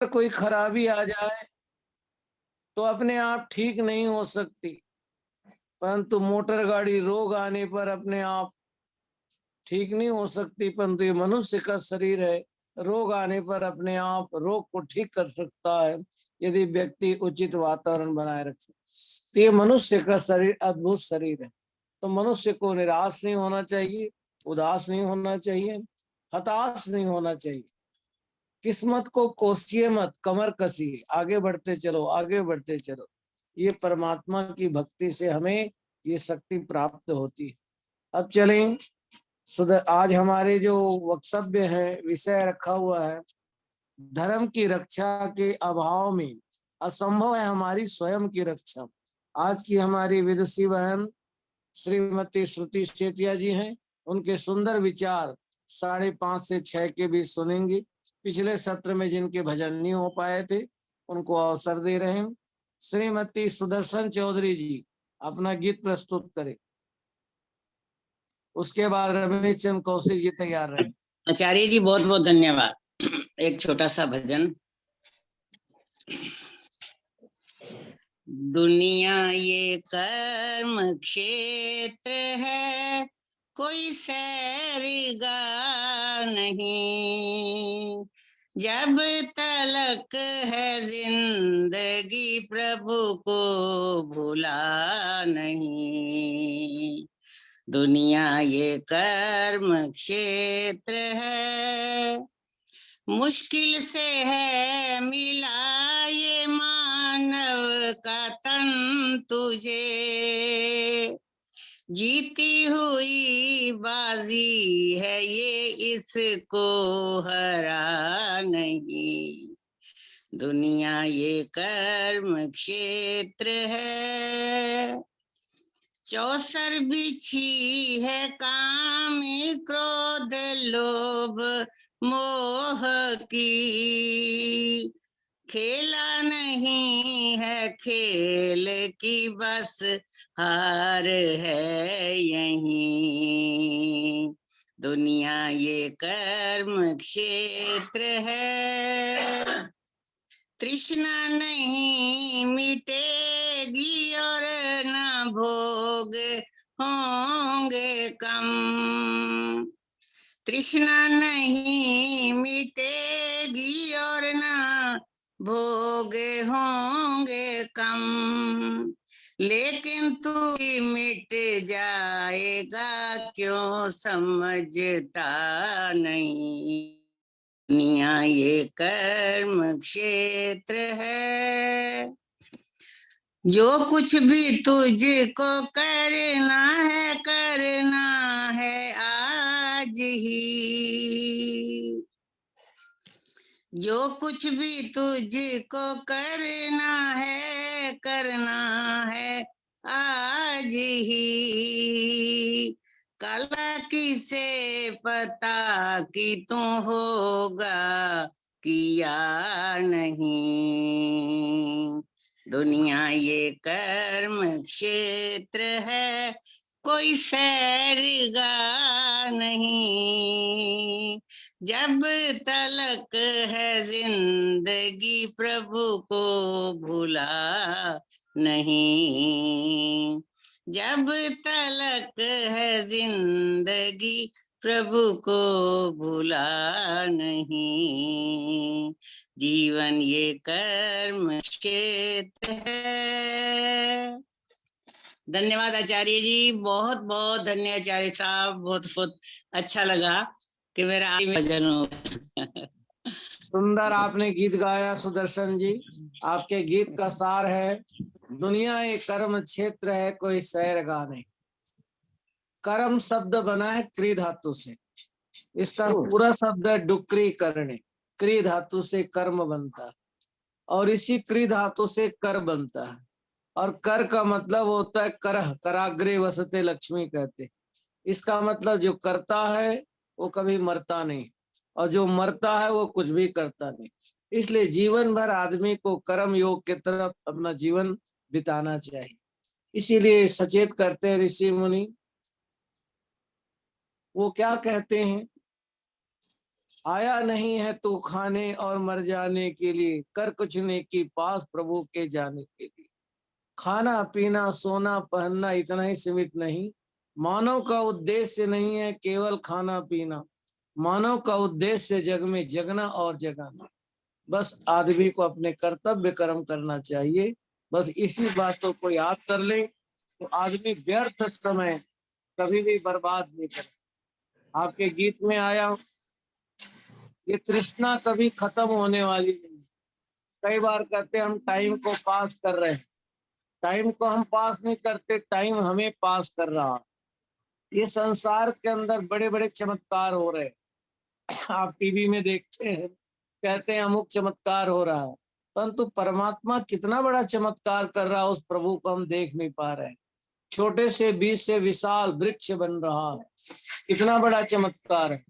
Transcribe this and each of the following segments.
कोई खराबी आ जाए तो अपने आप ठीक नहीं हो सकती, परंतु मोटर गाड़ी रोग आने पर अपने आप ठीक नहीं हो सकती। परंतु ये मनुष्य का शरीर है, रोग आने पर अपने आप रोग को ठीक कर सकता है यदि व्यक्ति उचित वातावरण बनाए रखे। तो ये मनुष्य का शरीर अद्भुत शरीर है। तो मनुष्य को निराश नहीं होना चाहिए, उदास नहीं होना चाहिए, हताश नहीं होना चाहिए। किस्मत को कोसिए मत, कमर कसिए, आगे बढ़ते चलो, आगे बढ़ते चलो। ये परमात्मा की भक्ति से हमें ये शक्ति प्राप्त होती है। अब चलें, आज हमारे जो वक्तव्य है, विषय रखा हुआ है, धर्म की रक्षा के अभाव में असंभव है हमारी स्वयं की रक्षा। आज की हमारी विदुषी बहन श्रीमती श्रुति सेतिया जी हैं, उनके सुंदर विचार 5:30 से 6 के बीच सुनेंगे। पिछले सत्र में जिनके भजन नहीं हो पाए थे उनको अवसर दे रहे हैं। श्रीमती सुदर्शन चौधरी जी अपना गीत प्रस्तुत करें, उसके बाद रमेश चंद्र कौशिक जी तैयार रहे। आचार्य जी बहुत बहुत धन्यवाद। एक छोटा सा भजन। दुनिया ये कर्म क्षेत्र है, कोई सैरगा नहीं। जब तलक है जिंदगी प्रभु को भूला नहीं। दुनिया ये कर्म क्षेत्र है, मुश्किल से है मिला ये मानव का तन तुझे। जीती हुई बाजी है ये, इसको हरा नहीं। दुनिया ये कर्म क्षेत्र है, चौसर बिछी है काम क्रोध लोभ मोह की। खेला नहीं है खेल की, बस हार है यहीं। दुनिया ये कर्म क्षेत्र है, तृष्णा नहीं मिटेगी और न भोग होंगे कम। तृष्णा नहीं मिटेगी और न भोग होंगे कम। लेकिन तू मिट जाएगा क्यों समझता नहीं। दुनिया ये कर्म क्षेत्र है, जो कुछ भी तुझको करना है आज ही। जो कुछ भी तुझको करना है आज ही। कल किसे पता कि तू होगा किया नहीं। दुनिया ये कर्म क्षेत्र है, कोई सैरगा नहीं। जब तलक है जिंदगी प्रभु को भूला नहीं। जब तलक है जिंदगी प्रभु को भूला नहीं। जीवन ये कर्म क्षेत्र है। धन्यवाद आचार्य जी, बहुत बहुत धन्यवाद आचार्य साहब। बहुत बहुत अच्छा लगा कि मेरा भजन हो। सुंदर आपने गीत गाया सुदर्शन जी। आपके गीत का सार है, दुनिया एक कर्म क्षेत्र है, कोई सैरगा नहीं। कर्म शब्द बना है क्री धातु से, इसका पूरा शब्द है डुक्री करने। क्री धातु से कर्म बनता है और इसी क्री धातु से कर बनता है। और कर का मतलब होता है करह, कराग्रे वसते लक्ष्मी कहते। इसका मतलब जो करता है वो कभी मरता नहीं, और जो मरता है वो कुछ भी करता नहीं। इसलिए जीवन भर आदमी को कर्म योग की तरफ अपना जीवन बिताना चाहिए। इसीलिए सचेत करते हैं ऋषि मुनि। वो क्या कहते हैं, आया नहीं है तू खाने और मर जाने के लिए, कर कुछ नेकी पास प्रभु के जाने के लिए। खाना पीना सोना पहनना इतना ही सीमित नहीं, मानव का उद्देश्य नहीं है केवल खाना पीना, मानव का उद्देश्य जग में जगना और जगाना। बस आदमी को अपने कर्तव्य कर्म करना चाहिए। बस इसी बातों को याद कर ले तो आदमी व्यर्थ समय कभी भी बर्बाद नहीं करे। आपके गीत में आया, ये तृष्णा कभी खत्म होने वाली नहीं। कई बार कहते हम टाइम को पास कर रहे हैं, टाइम को हम पास नहीं करते, टाइम हमें पास कर रहा है। ये संसार के अंदर बड़े बड़े चमत्कार हो रहे हैं। आप टीवी में देखते हैं, कहते हैं अमुक चमत्कार हो रहा है, परंतु परमात्मा कितना बड़ा चमत्कार कर रहा है उस प्रभु को हम देख नहीं पा रहे हैं। छोटे से बीज से विशाल वृक्ष बन रहा है, कितना बड़ा चमत्कार है।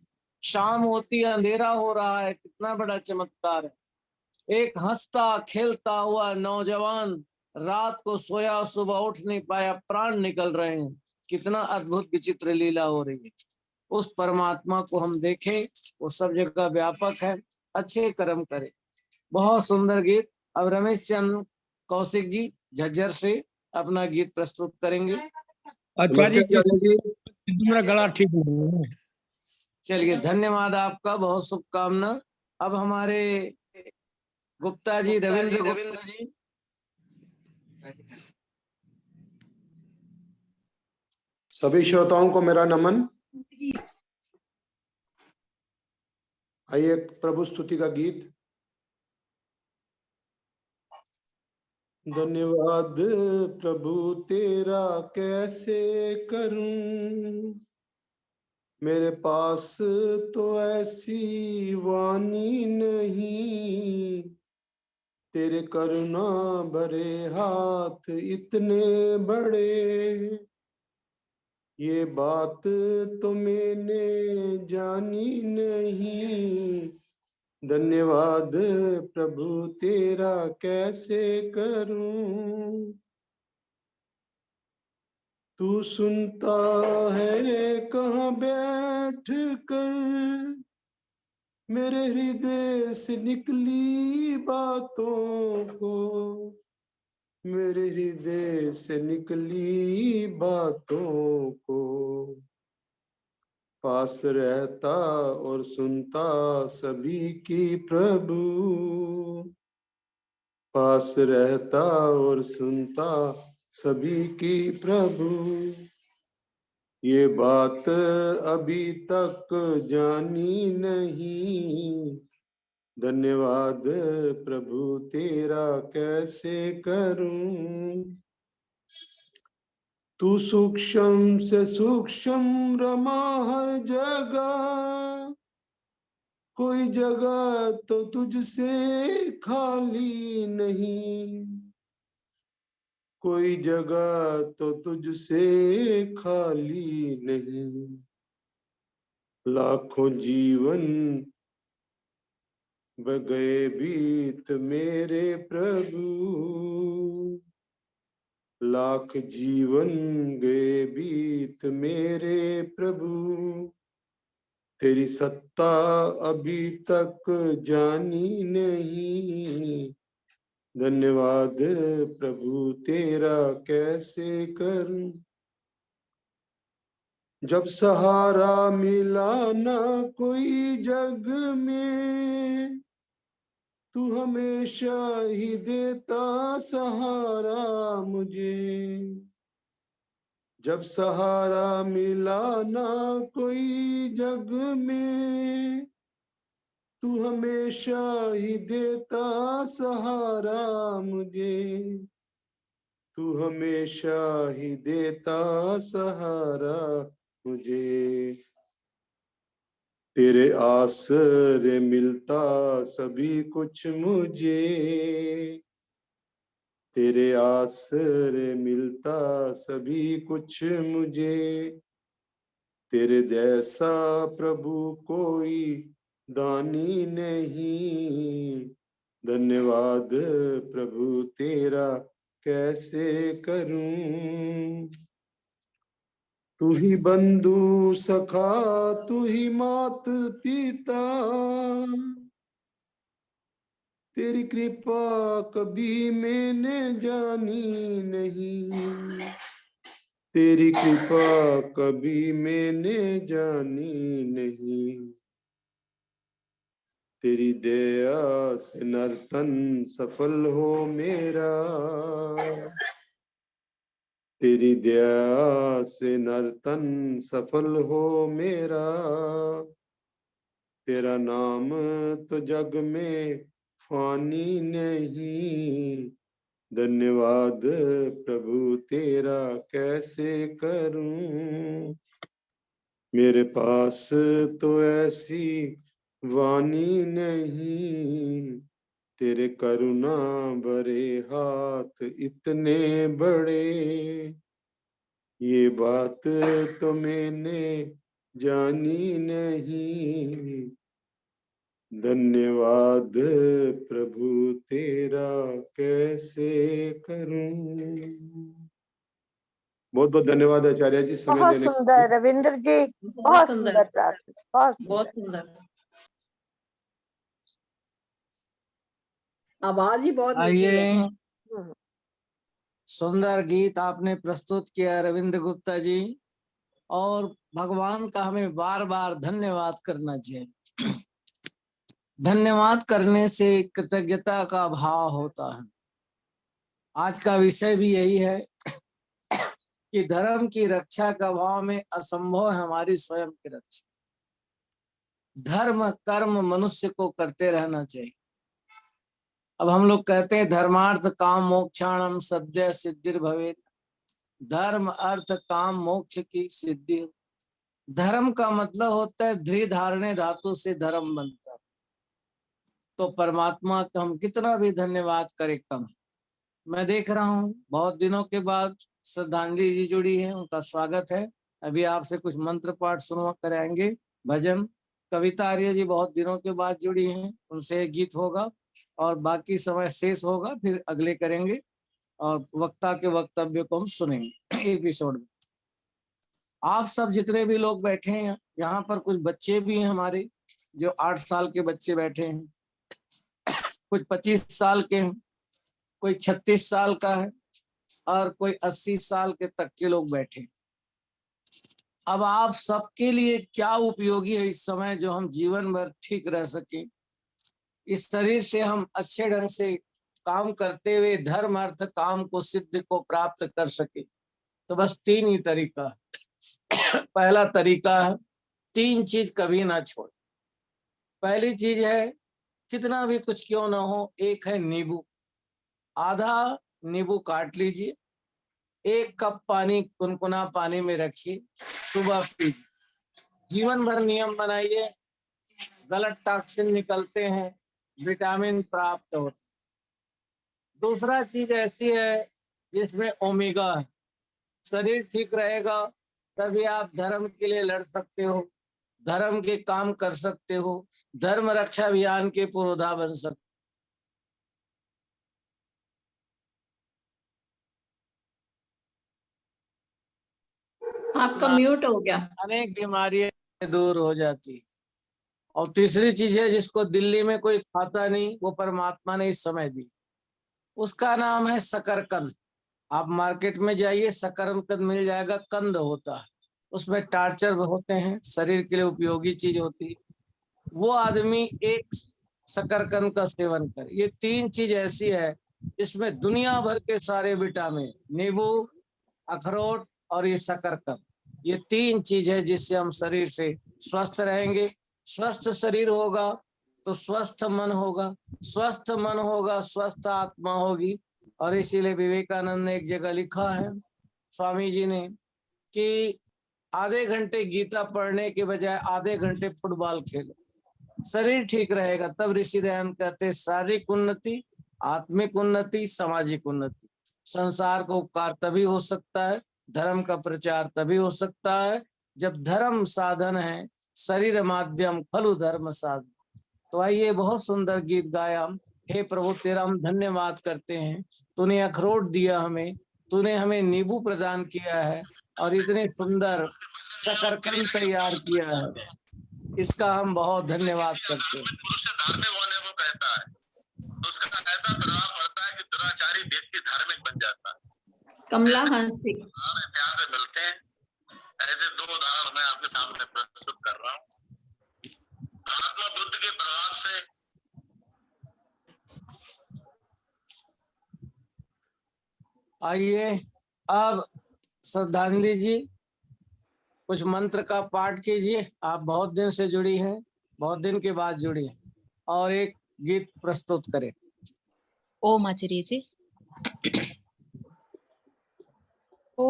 शाम होती अंधेरा हो रहा है, कितना बड़ा चमत्कार है। एक हंसता खेलता हुआ नौजवान रात को सोया, सुबह उठ नहीं पाया, प्राण निकल रहे हैं, कितना अद्भुत विचित्र लीला हो रही है। उस परमात्मा को हम देखें, वो सब जगह व्यापक है, अच्छे कर्म करें। बहुत सुंदर गीत। अब रमेश चंद्र कौशिक जी झज्जर से अपना गीत प्रस्तुत करेंगे। आचार्य नमस्कार जी, आचार्य जी। मेरा गला ठीक नहीं है। चलिए, धन्यवाद आपका, बहुत शुभकामना। अब हमारे गुप्ता जी, रविंद्र गुप्ता जी। सभी श्रोताओं को मेरा नमन। आइए प्रभु स्तुति का गीत। धन्यवाद प्रभु तेरा कैसे करूं, मेरे पास तो ऐसी वाणी नहीं, तेरे करुणा भरे हाथ इतने बड़े, ये बात तो मैंने जानी नहीं। धन्यवाद प्रभु तेरा कैसे करूं, तू सुनता है कहाँ बैठ कर मेरे हृदय से निकली बातों को, मेरे हृदय से निकली बातों को। पास रहता और सुनता सभी की प्रभु, पास रहता और सुनता सभी की प्रभु, ये बात अभी तक जानी नहीं। धन्यवाद प्रभु तेरा कैसे करूं, तू सूक्ष्म से सूक्ष्म रमा हर जगह, कोई जगह तो तुझसे खाली नहीं, कोई जगह तो तुझसे खाली नहीं। लाखों जीवन बगए बीत मेरे प्रभु, लाख जीवन गए बीत मेरे प्रभु, तेरी सत्ता अभी तक जानी नहीं। धन्यवाद प्रभु तेरा कैसे करूं, जब सहारा मिला ना कोई जग में, तू हमेशा ही देता सहारा मुझे, जब सहारा मिला ना कोई जग में, तू हमेशा ही देता सहारा मुझे, तू हमेशा ही देता सहारा मुझे। तेरे आसरे मिलता सभी कुछ मुझे, तेरे आसरे मिलता सभी कुछ मुझे, तेरे जैसा प्रभु कोई दानी नहीं। धन्यवाद प्रभु तेरा कैसे करूं, तू ही बंधु सखा, तू ही मात पिता, तेरी कृपा कभी मैंने जानी नहीं, तेरी कृपा कभी मैंने जानी नहीं, तेरी दया से नर्तन सफल हो मेरा, तेरी दया से नर्तन सफल हो मेरा, तेरा नाम तो जग में फानी नहीं, धन्यवाद प्रभु तेरा कैसे करूं, मेरे पास तो ऐसी वाणी नहीं, तेरे करुणा भरे हाथ इतने बड़े, ये बात तो मैंने जानी नहीं, धन्यवाद प्रभु तेरा कैसे करूं। बहुत बहुत धन्यवाद आचार्य जी समय बहुत देने के सुंदर लिए। रविंद्र जी, बहुत सुंदर प्रार्थना, बहुत बहुत सुंदर। आवाज ही बहुत मीठी है। आइए, सुंदर। सुंदर गीत आपने प्रस्तुत किया रविंद्र गुप्ता जी, और भगवान का हमें बार बार धन्यवाद करना चाहिए। धन्यवाद करने से कृतज्ञता का भाव होता है। आज का विषय भी यही है कि धर्म की रक्षा का भाव में असंभव है हमारी स्वयं की रक्षा। धर्म कर्म मनुष्य को करते रहना चाहिए। अब हम लोग कहते हैं धर्मार्थ काम मोक्षाणम सद्य सिद्धिर भवेत्, धर्म अर्थ काम मोक्ष की सिद्धि। धर्म का मतलब होता है ध्री धारणे धातु से धर्म बनता है। तो परमात्मा का हम कितना भी धन्यवाद करें कम है। मैं देख रहा हूँ बहुत दिनों के बाद श्रद्धांजलि जी जुड़ी है, उनका स्वागत है। अभी आपसे कुछ मंत्र पाठ सुनवा कराएंगे, भजन। कविता आर्य जी बहुत दिनों के बाद जुड़ी हैं, उनसे गीत होगा और बाकी समय शेष होगा, फिर अगले करेंगे और वक्ता के वक्तव्य को हम सुनेंगे एपिसोड में। आप सब जितने भी लोग बैठे हैं, यहाँ पर कुछ बच्चे भी हैं हमारे, जो 8 साल के बच्चे बैठे हैं, कुछ 25 साल के हैं, कोई 36 साल का है और कोई 80 साल के तक के लोग बैठे। अब आप सबके लिए क्या उपयोगी है इस समय, जो हम जीवन भर ठीक रह सके, इस शरीर से हम अच्छे ढंग से काम करते हुए धर्म अर्थ काम को सिद्ध को प्राप्त कर सके, तो बस 3 ही तरीका है। पहला तरीका है 3 चीज कभी ना छोड़। पहली चीज है कितना भी कुछ क्यों ना हो, एक है नींबू। आधा नींबू काट लीजिए, 1 कप पानी कुनकुना पानी में रखिए, सुबह पीजिए। जीवन भर नियम बनाइए, गलत टॉक्सिन निकलते हैं, विटामिन प्राप्त होते। दूसरा चीज ऐसी है जिसमें ओमेगा है। शरीर ठीक रहेगा तभी आप धर्म के लिए लड़ सकते हो, धर्म के काम कर सकते हो, धर्म रक्षा अभियान के पुरोधा बन सकते। आपका म्यूट हो गया। अनेक बीमारियां दूर हो जाती। और तीसरी चीज है जिसको दिल्ली में कोई खाता नहीं, वो परमात्मा ने इस समय दी, उसका नाम है शकरकंद। आप मार्केट में जाइए, शकरकंद मिल जाएगा, कंद होता है, उसमें टार्चर होते हैं, शरीर के लिए उपयोगी चीज होती है। वो आदमी एक शकरकंद का सेवन करे। ये 3 चीज ऐसी है जिसमें दुनिया भर के सारे विटामिन, नींबू, अखरोट और ये शकरकंद, ये 3 चीज है जिससे हम शरीर से स्वस्थ रहेंगे। स्वस्थ शरीर होगा तो स्वस्थ मन होगा, स्वस्थ मन होगा स्वस्थ आत्मा होगी। और इसीलिए विवेकानंद ने एक जगह लिखा है, स्वामी जी ने, कि आधे घंटे गीता पढ़ने के बजाय आधे घंटे फुटबॉल खेलो, शरीर ठीक रहेगा। तब ऋषि दयानंद कहते हैं शारीरिक उन्नति, आत्मिक उन्नति, सामाजिक उन्नति। संसार का उपकार तभी हो सकता है, धर्म का प्रचार तभी हो सकता है जब धर्म साधन है, शरीर माध्यम खलु धर्म साधन। तो आइए, बहुत सुंदर गीत गाया। हे प्रभु तेरा हम धन्यवाद करते हैं, तूने अखरोट दिया हमें, तूने हमें नींबू प्रदान किया है और इतनी सुंदर शकरकंद तैयार किया है, इसका हम बहुत धन्यवाद करते हैं। पुरुष धार्मिक होने को कहता है तो उसका ऐसा प्रभाव पड़ता है कि दुराचारी व्यक्ति धार्मिक बन जाता है। कमला हंसी। इतिहास में मिलते हैं, ऐसे दो उदाहरण मैं आपके सामने प्रस्तुत कर रहा हूँ। महात्मा बुद्ध के प्रभाव से आइए अब श्रद्धांजलि जी कुछ मंत्र का पाठ कीजिए। आप बहुत दिन से जुड़ी हैं, बहुत दिन के बाद जुड़ी हैं, और एक गीत प्रस्तुत करें। ओम आचार्य जी। ओ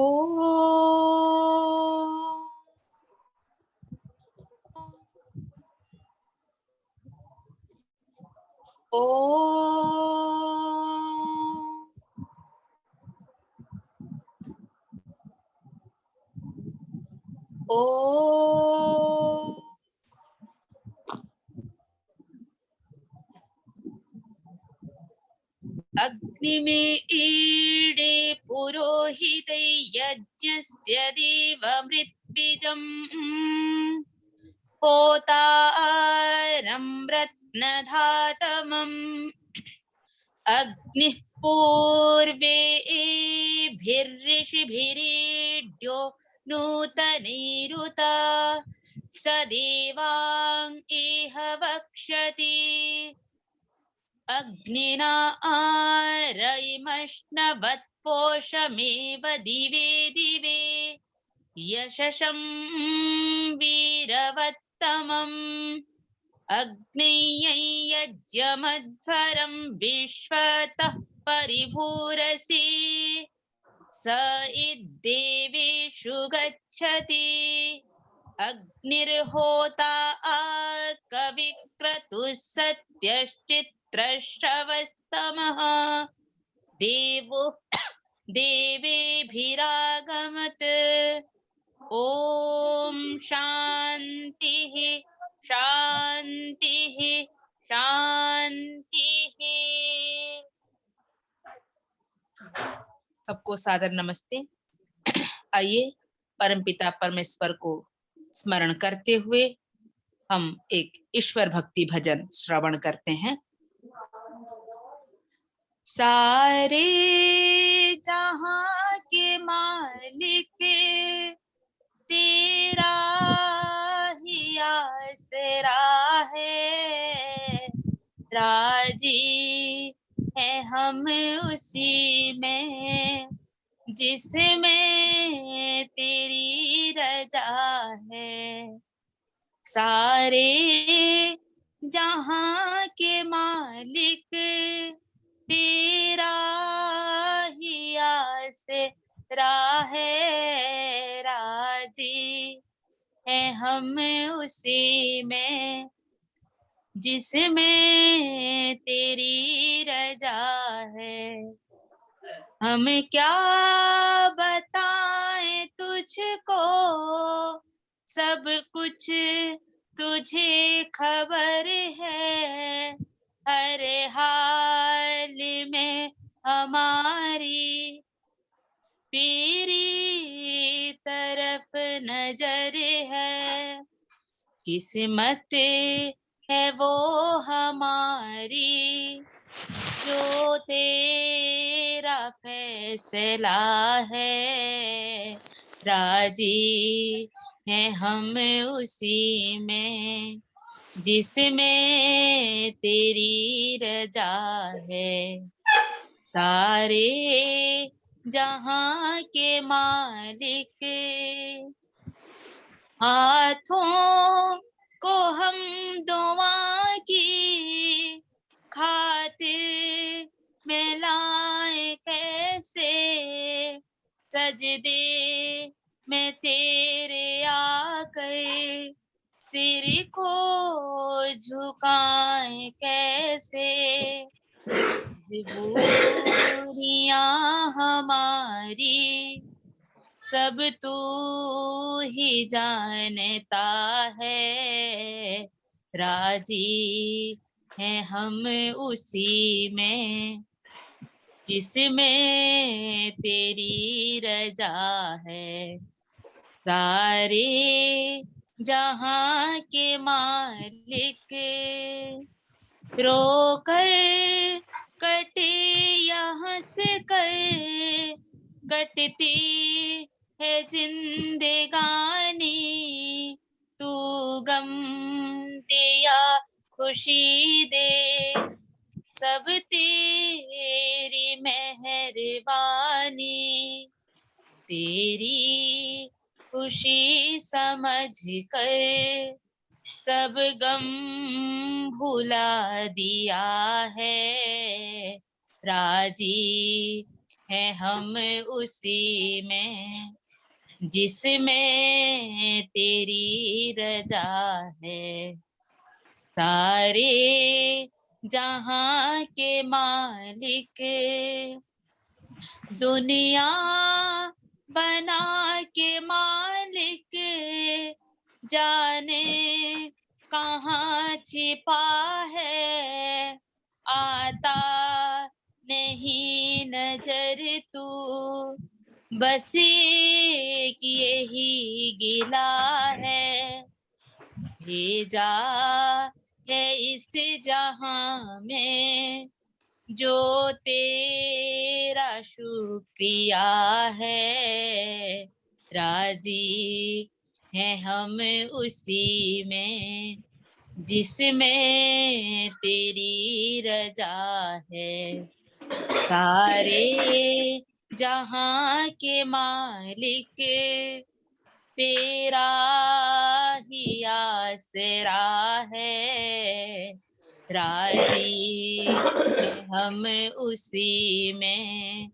अग्नि में ईडे पुरोहित यज्ञस्य देवमृत्पिजम् होतारं रत्नधातमम् अग्निः पूर्वेभिर्ऋषिभिरीड्यो नूतनैरुता स देवां इह वक्षति अग्निना आरयिमश्नवत्पोषमेव दिवे दिवे यशसं वीरवत्तमम् अग्नेयै यज्ञमध्वरं विश्वतः परिभूरसि स इद्देवेषु गच्छति अग्निर्होता कविक्रतुः सत्यश्चित्रश्रवस्तमः देवो देवेभिरागमत् ओम शांतिः शांतिः शांतिः। सबको सादर नमस्ते। आइए परमपिता परमेश्वर को स्मरण करते हुए हम एक ईश्वर भक्ति भजन श्रवण करते हैं। सारे जहां के मालिक तेरा ही आसरा है, राजी है हम उसी में जिसमें तेरी रजा है। सारे जहां के मालिक तेरा ही आसरा है, राजी है हम उसी में जिसमें तेरी रजा है। हम क्या बताएं तुझको, सब कुछ तुझे खबर है। हर हाल में हमारी तेरी तरफ नजर है। किस्मत है वो हमारी जो तेरा फैसला है, राजी है हम उसी में जिसमें तेरी रजा है। सारे जहां के मालिक हाथों को हम दुआ की खातिर में लाए कैसे, सजदे में तेरे आकर सिर को झुकाए कैसे। मजबूरियां हमारी सब तू ही जानता है, राजी है हम उसी में जिसमें तेरी रजा है। सारे जहां के मालिक रोकर कटे यहाँ से कर कटती है जिंदगानी, तू गम दे या खुशी दे सब तेरी मेहरबानी, तेरी खुशी समझ कर सब गम भुला दिया है, राजी है हम उसी में जिसमें तेरी रजा है। सारे जहां के मालिक दुनिया बना के मालिक, जाने कहाँ छिपा है, आता नहीं नजर तू, बस एक यही गिला है, भेजा है इस जहां में जो तेरा शुक्रिया है, राजी है हम उसी में जिसमें तेरी रजा है। सारे जहां के मालिक तेरा ही आसरा है, राजी हम उसी में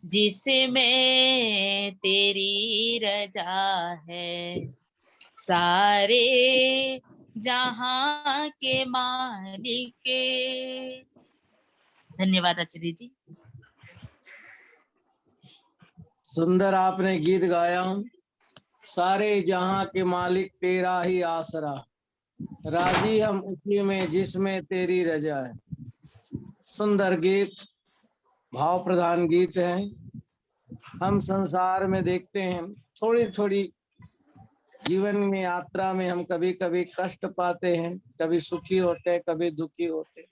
जिसमें तेरी रजा है। सारे जहां के मालिक। धन्यवाद आचार्य जी। सुंदर आपने गीत गाया। सारे जहां के मालिक तेरा ही आसरा, राजी हम उसी में जिसमें तेरी रजा है। सुंदर गीत, भाव प्रधान गीत है। हम संसार में देखते हैं थोड़ी थोड़ी जीवन में यात्रा में हम कभी कभी कष्ट पाते हैं, कभी सुखी होते हैं, कभी दुखी होते हैं।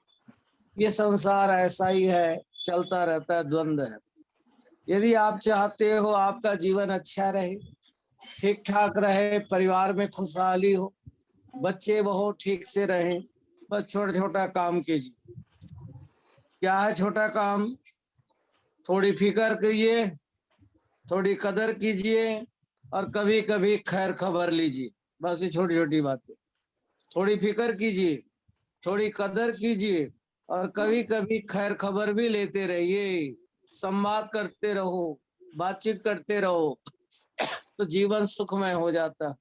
ये संसार ऐसा ही है, चलता रहता है, द्वंद्व है। यदि आप चाहते हो आपका जीवन अच्छा रहे, ठीक ठाक रहे, परिवार में खुशहाली हो, बच्चे बहू ठीक से रहें, बस छोटा छोटा काम कीजिए। क्या है छोटा काम? थोड़ी फिक्र कीजिए, थोड़ी कदर कीजिए और कभी कभी खैर खबर लीजिए। बस ये छोटी छोटी बातें। थोड़ी फिक्र कीजिए, थोड़ी कदर कीजिए और कभी कभी खैर खबर भी लेते रहिए। संवाद करते रहो, बातचीत करते रहो, तो जीवन सुखमय हो जाता।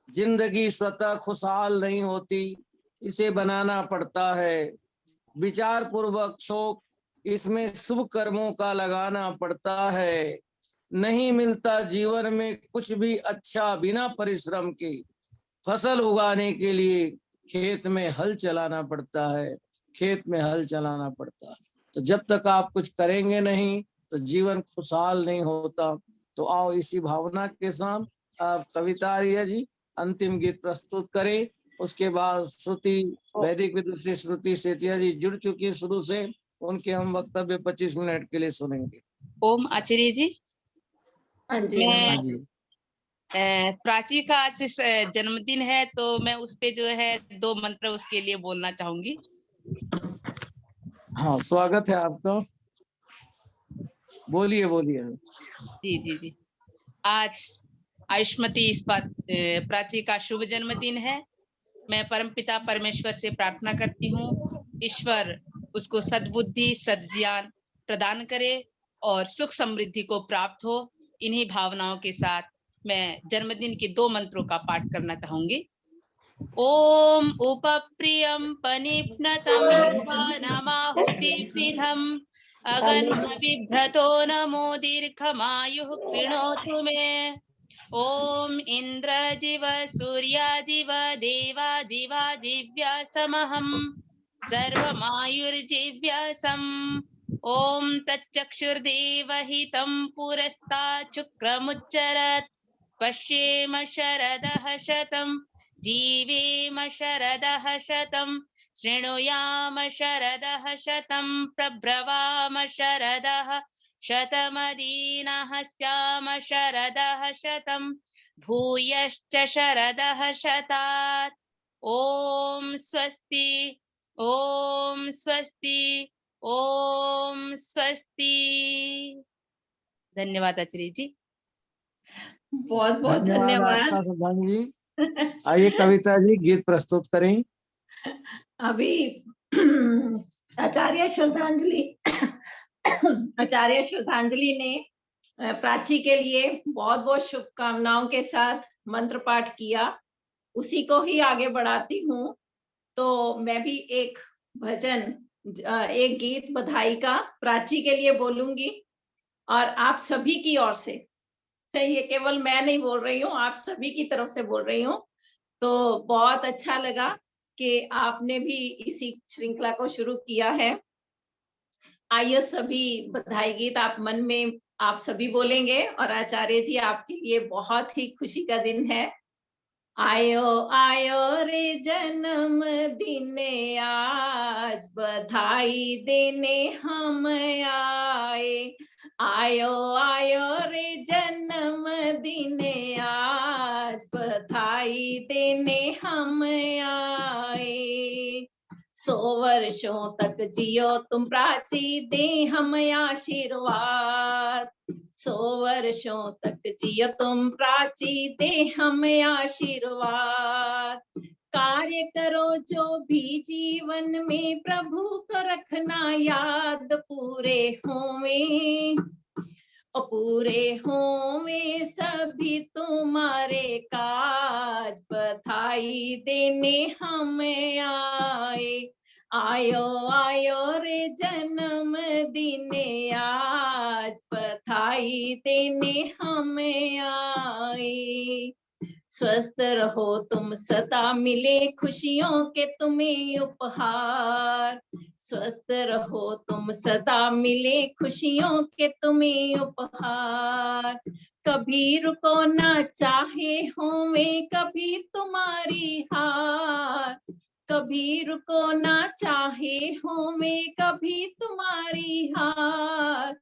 जिंदगी स्वतः खुशहाल नहीं होती, इसे बनाना पड़ता है। विचार पूर्वक शौक इसमें शुभ कर्मों का लगाना पड़ता है। नहीं मिलता जीवन में कुछ भी अच्छा बिना परिश्रम के। फसल उगाने के लिए खेत में हल चलाना पड़ता है, खेत में हल चलाना पड़ता है। तो जब तक आप कुछ करेंगे नहीं तो जीवन खुशहाल नहीं होता। तो आओ इसी भावना के साथ आप कविता आर्य जी अंतिम गीत प्रस्तुत करें। उसके बाद श्रुति वैदिक विदुषी श्रुति सेतिया जी जुड़ चुकी शुरू से, उनके हम वक्तव्य 25 मिनट के लिए सुनेंगे। ओम आचार्य जी। हाँ जी। मैं हाँ जी। प्राची का आज जन्मदिन है तो मैं उस पे जो है 2 मंत्र उसके लिए बोलना चाहूंगी। हाँ, स्वागत है आपका, बोलिए बोलिए। जी जी जी। आज आयुष्मती प्राची का शुभ जन्मदिन है। मैं परमपिता परमेश्वर से प्रार्थना करती हूँ, ईश्वर उसको सद्बुद्धि सद्ज्ञान प्रदान करे और सुख समृद्धि को प्राप्त हो। इन्हीं भावनाओं के साथ मैं जन्मदिन के 2 मंत्रों का पाठ करना चाहूंगी। ओम उपप्रियम पनिप्नतम युवानमाहुतिप्रिधम अगन्म बिभ्रतो नमो दीर्घमायुः कृणोतु मे। ओम इंद्र जिव सूर्या जिव देवा जिवा जिव्यासमहं सर्वमायुर्जिव्यासम्। ओम तच्चक्षुर्देवहितं पुरस्तात् शुक्रमुच्चरत्। पश्येम शरदः शतं जीवेम शरदः शतं शृणुयाम शरदः शतं प्रब्रवाम शरदः शतमदीनः स्याम शरदः शतं भूयश्च शरदः शतात्। ओम स्वस्ति ओम स्वस्ति ओम स्वस्ति। धन्यवाद आचार्य जी। बहुत बहुत धन्यवाद। आपका प्रधान जी। आइए कविता जी गीत प्रस्तुत करें। अभी आचार्य श्रद्धांजलि ने प्राची के लिए बहुत बहुत शुभकामनाओं के साथ मंत्र पाठ किया, उसी को ही आगे बढ़ाती हूँ। तो मैं भी एक भजन, एक गीत बधाई का प्राची के लिए बोलूंगी और आप सभी की ओर से, ये केवल मैं नहीं बोल रही हूँ, आप सभी की तरफ से बोल रही हूँ। तो बहुत अच्छा लगा कि आपने भी इसी श्रृंखला को शुरू किया है। आइए सभी बधाई गीत आप मन में आप सभी बोलेंगे और आचार्य जी आपके लिए बहुत ही खुशी का दिन है। आयो आयो रे जन्म दिन आज, बधाई देने हम आए। आयो आयो रे जन्म दिन आज, बधाई देने हम आए। 100 वर्षों तक जियो तुम प्राची, दे हम आशीर्वाद। 100 वर्षों तक जियो तुम प्राची, दे हम आशीर्वाद। कार्य करो जो भी जीवन में, प्रभु को रखना याद, पूरे होवे पूरे होवे सभी तुम्हारे काज, बधाई देने हम आए। आयो आयो रे जन्म दिन आज, बधाई देने हम आए। स्वस्थ रहो तुम सदा, मिले खुशियों के तुम्हें उपहार। स्वस्थ रहो तुम सदा, मिले खुशियों के तुम्हें उपहार। कभी रुको ना चाहे होवे कभी तुम्हारी हार। कभी रुको ना चाहे होवे कभी तुम्हारी हार।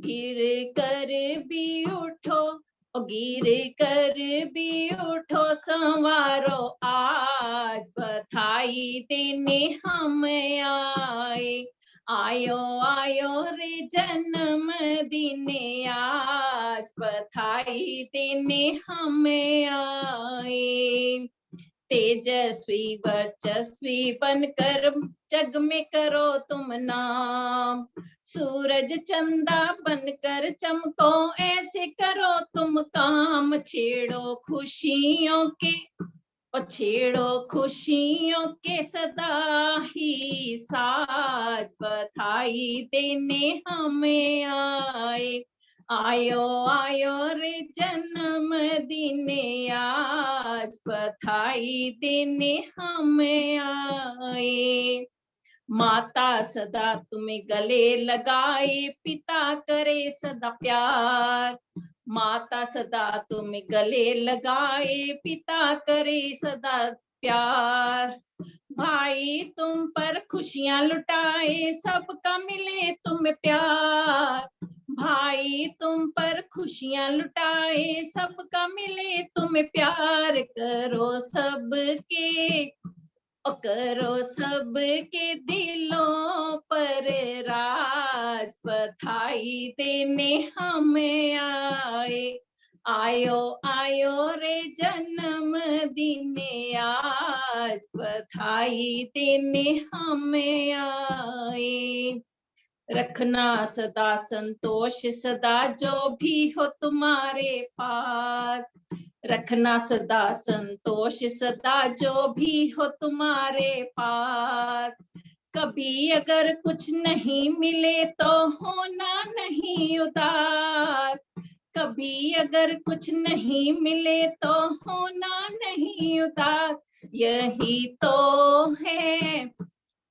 गिर कर भी उठो, गिर कर भी उठो, संवारो आज, बधाई देने हम आए। आयो आयो रे जन्म दिन आज, बधाई देने हम आए। तेजस्वी वर्चस्वी बनकर जग में करो तुम नाम। सूरज चंदा बनकर चमको, ऐसे करो तुम काम। छेड़ो खुशियों के छेड़ो खुशियों के सदा ही साज, बधाई देने हमें आए। आयो आयो रे जन्म दिन आज, बधाई देने हमें आए। माता सदा तुम्हें गले लगाए, पिता करे सदा प्यार। माता सदा तुम्हें गले लगाए, पिता करे सदा प्यार। भाई तुम पर खुशियां लुटाए, सबका मिले तुम्हें प्यार। भाई तुम पर खुशियां लुटाए, सबका मिले तुम्हें प्यार। करो सबके दिलों पर राज, बधाई देने हमें आए। आयो आयो रे जन्म दिन आज, बधाई देने हमें आए। रखना सदा संतोष सदा, जो भी हो तुम्हारे पास। रखना सदा संतोष सदा, जो भी हो तुम्हारे पास। कभी अगर कुछ नहीं मिले तो होना नहीं उदास। कभी अगर कुछ नहीं मिले तो होना नहीं उदास। यही तो है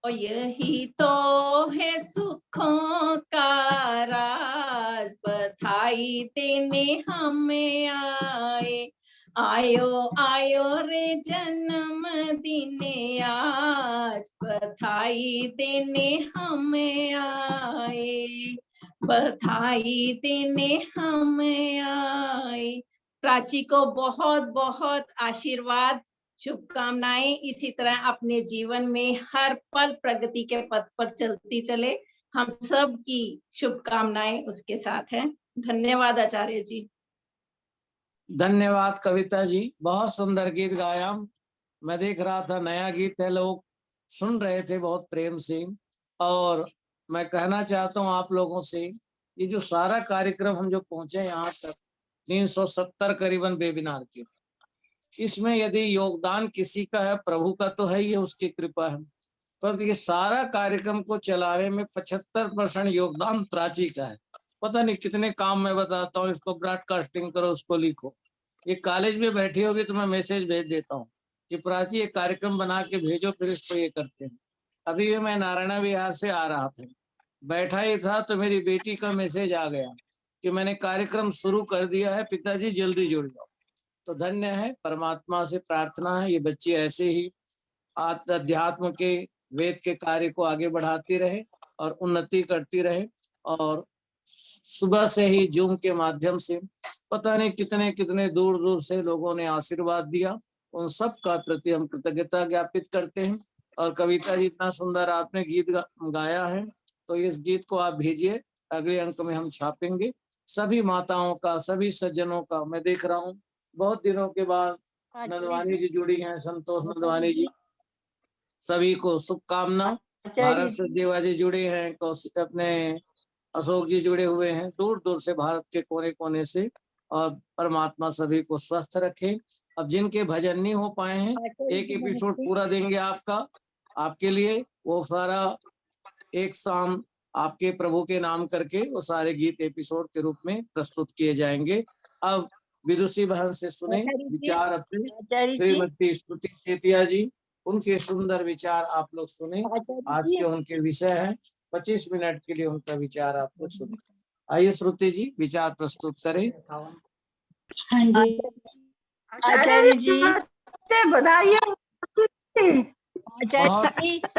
और यही तो है सुखों का राज, बधाई देने हमें आए। आयो आयो रे जन्म दिने आज, बधाई देने हमें आए, बधाई देने हमें आए। प्राची को बहुत बहुत आशीर्वाद, शुभकामनाएं। इसी तरह अपने जीवन में हर पल प्रगति के पथ पर चलती चले, हम सब की शुभकामनाएं उसके साथ हैं। धन्यवाद आचार्य जी। धन्यवाद कविता जी, बहुत सुंदर गीत गाया। मैं देख रहा था नया गीत है, लोग सुन रहे थे बहुत प्रेम से। और मैं कहना चाहता हूँ आप लोगों से, ये जो सारा कार्यक्रम हम जो पहुंचे यहाँ तक 370 करीबन वेबिनार के, इसमें यदि योगदान किसी का है, प्रभु का तो है, ये उसकी कृपा है। पर ये सारा कार्यक्रम को चलाने में 75% योगदान प्राची का है। पता नहीं कितने काम मैं बताता हूँ, इसको ब्रॉडकास्टिंग करो, उसको लिखो। ये कॉलेज में बैठी होगी तो मैं मैसेज भेज देता हूँ कि प्राची एक कार्यक्रम बना के भेजो, फिर इसको ये करते हैं। अभी भी मैं नारायण विहार से आ रहा था, बैठा ही था तो मेरी बेटी का मैसेज आ गया कि मैंने कार्यक्रम शुरू कर दिया है, पिताजी जल्दी जुड़ जाओ। तो धन्य है, परमात्मा से प्रार्थना है ये बच्ची ऐसे ही अध्यात्म के, वेद के कार्य को आगे बढ़ाती रहे और उन्नति करती रहे। और सुबह से ही जूम के माध्यम से पता नहीं कितने कितने दूर दूर से लोगों ने आशीर्वाद दिया, उन सब का प्रति हम कृतज्ञता ज्ञापित करते हैं। और कविता जी, इतना सुंदर आपने गीत गाया है, तो इस गीत को आप भेजिए, अगले अंक में हम छापेंगे। सभी माताओं का, सभी सज्जनों का, मैं देख रहा हूँ बहुत दिनों के बाद नंदवानी जी जुड़ी हैं, संतोष नंदवानी जी, सभी को शुभकामना। भारत से देवा जी जुड़े हैं, कौशिक अपने अशोक जी जुड़े हुए हैं, दूर दूर से भारत के कोने कोने से। और परमात्मा सभी को स्वस्थ रखे। अब जिनके भजन नहीं हो पाए हैं, एक एपिसोड पूरा देंगे आपका, आपके लिए, वो सारा एक शाम आपके प्रभु के नाम करके वो सारे गीत एपिसोड के रूप में प्रस्तुत किए जाएंगे। अब विदुषी बहन से सुने विचार अपने श्रीमती स्तुति सेतिया जी, उनके सुंदर विचार आप लोग सुने। आज के उनके विषय है, 25 मिनट के लिए उनका विचार आप लोग सुने। आइए श्रुति जी विचार प्रस्तुत करें। हाँ जी आचार्य जी बधाई।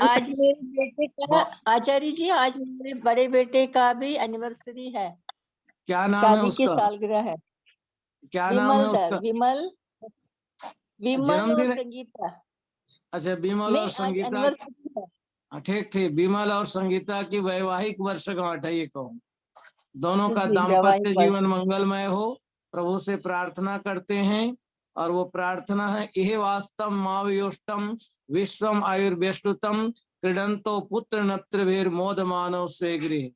आज मेरे बेटे का, आचार्य जी आज मेरे बड़े बेटे का भी एनिवर्सरी है। क्या नाम है उसका? सालगिरह है। क्या नाम है उसका? विमल जन्मदिन और संगीता। अच्छा, विमल और संगीता। ठीक ठीक, विमल और संगीता की वैवाहिक वर्षगांठ है ये कहूँ। दोनों का दाम्पत्य जीवन मंगलमय हो, प्रभु से प्रार्थना करते हैं। और वो प्रार्थना है, इह वास्तव मावयोष्टम विश्वम आयुर्व्यष्टुतम क्रीडंतो पुत्र नत्रभीर मोद मानव स्वेगृह।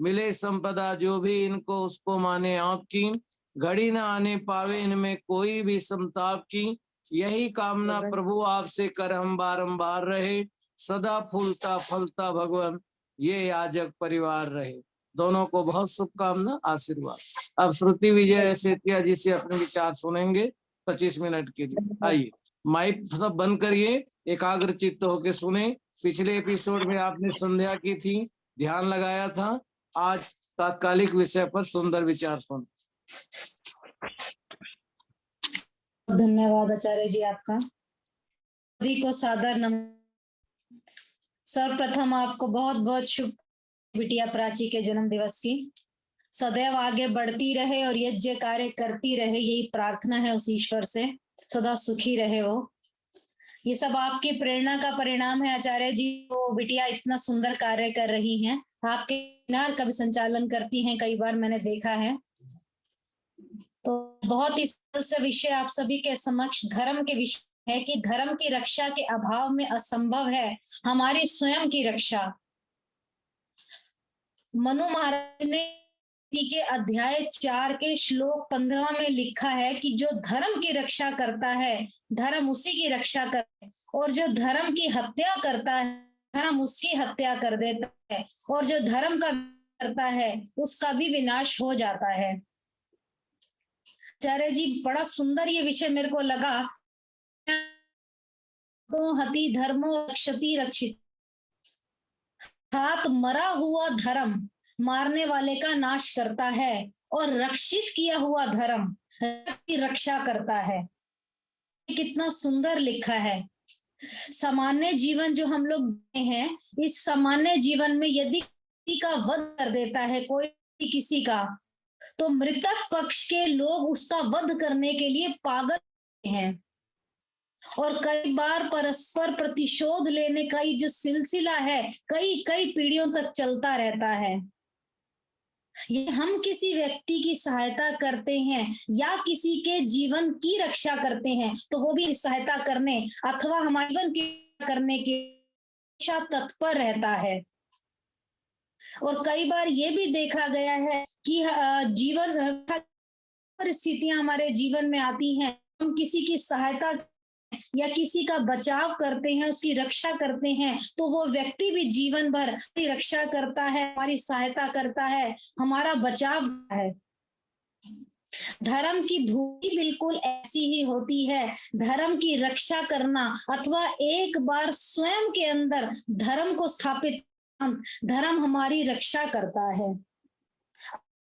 मिले संपदा जो भी इनको उसको माने आपकी, घड़ी न आने पावे इनमें कोई भी संताप की। यही कामना प्रभु आपसे कर हम बारंबार रहे, सदा फूलता फलता भगवान ये याजक परिवार रहे। दोनों को बहुत शुभकामना, आशीर्वाद। अब श्रुति विजय सेतिया जी से अपने विचार सुनेंगे 25 मिनट के लिए। आइए माइक सब बंद करिए, एकाग्र चित्त होके सुने। पिछले एपिसोड में आपने संध्या की थी, ध्यान लगाया था, आज तात्कालिक विषय पर सुंदर विचार सुन। धन्यवाद आचार्य जी आपका। सभी को सादर नमस्कार। सर्वप्रथम आपको बहुत बहुत शुभ बिटिया प्राची के जन्म दिवस की। सदैव आगे बढ़ती रहे और यज्ञ कार्य करती रहे, यही प्रार्थना है उस ईश्वर से, सदा सुखी रहे वो। ये सब आपकी प्रेरणा का परिणाम है आचार्य जी। वो बिटिया इतना सुंदर कार्य कर रही हैं, आपके वेबिनार का भी संचालन करती हैं, कई बार मैंने देखा है। तो बहुत ही सरल से विषय आप सभी के समक्ष धर्म के विषय है कि धर्म की रक्षा के अभाव में असंभव है हमारी स्वयं की रक्षा। मनु महाराज ने के अध्याय 4 के श्लोक 15 में लिखा है कि जो धर्म की रक्षा करता है धर्म उसी की रक्षा करता है, और जो धर्म की हत्या करता है धर्म उसकी हत्या कर देता है, और जो धर्म का करता है उसका भी विनाश हो जाता है। आचार्य जी बड़ा सुंदर ये विषय मेरे को लगा। तो हति धर्मो रक्षति रक्षित, हाथ मरा हुआ धर्म मारने वाले का नाश करता है और रक्षित किया हुआ धर्म की रक्षा करता है। कितना सुंदर लिखा है। सामान्य जीवन जो हम लोग हैं, इस सामान्य जीवन में यदि किसी का वध कर देता है कोई किसी का, तो मृतक पक्ष के लोग उसका वध करने के लिए पागल हैं और कई बार परस्पर प्रतिशोध लेने का ये जो सिलसिला है कई कई पीढ़ियों तक चलता रहता है। ये हम किसी व्यक्ति की सहायता करते हैं या किसी के जीवन की रक्षा करते हैं तो वो भी सहायता करने अथवा हमारे जीवन की करने के हमेशा तत्पर रहता है। और कई बार ये भी देखा गया है कि जीवन परिस्थितियां हमारे जीवन में आती हैं, हम किसी की सहायता या किसी का बचाव करते हैं, उसकी रक्षा करते हैं, तो वो व्यक्ति भी जीवन भर हमारी रक्षा करता है, हमारी सहायता करता है, हमारा बचाव है। धर्म की भूमि बिल्कुल ऐसी ही होती है। धर्म की रक्षा करना अथवा एक बार स्वयं के अंदर धर्म को स्थापित, धर्म हमारी रक्षा करता है।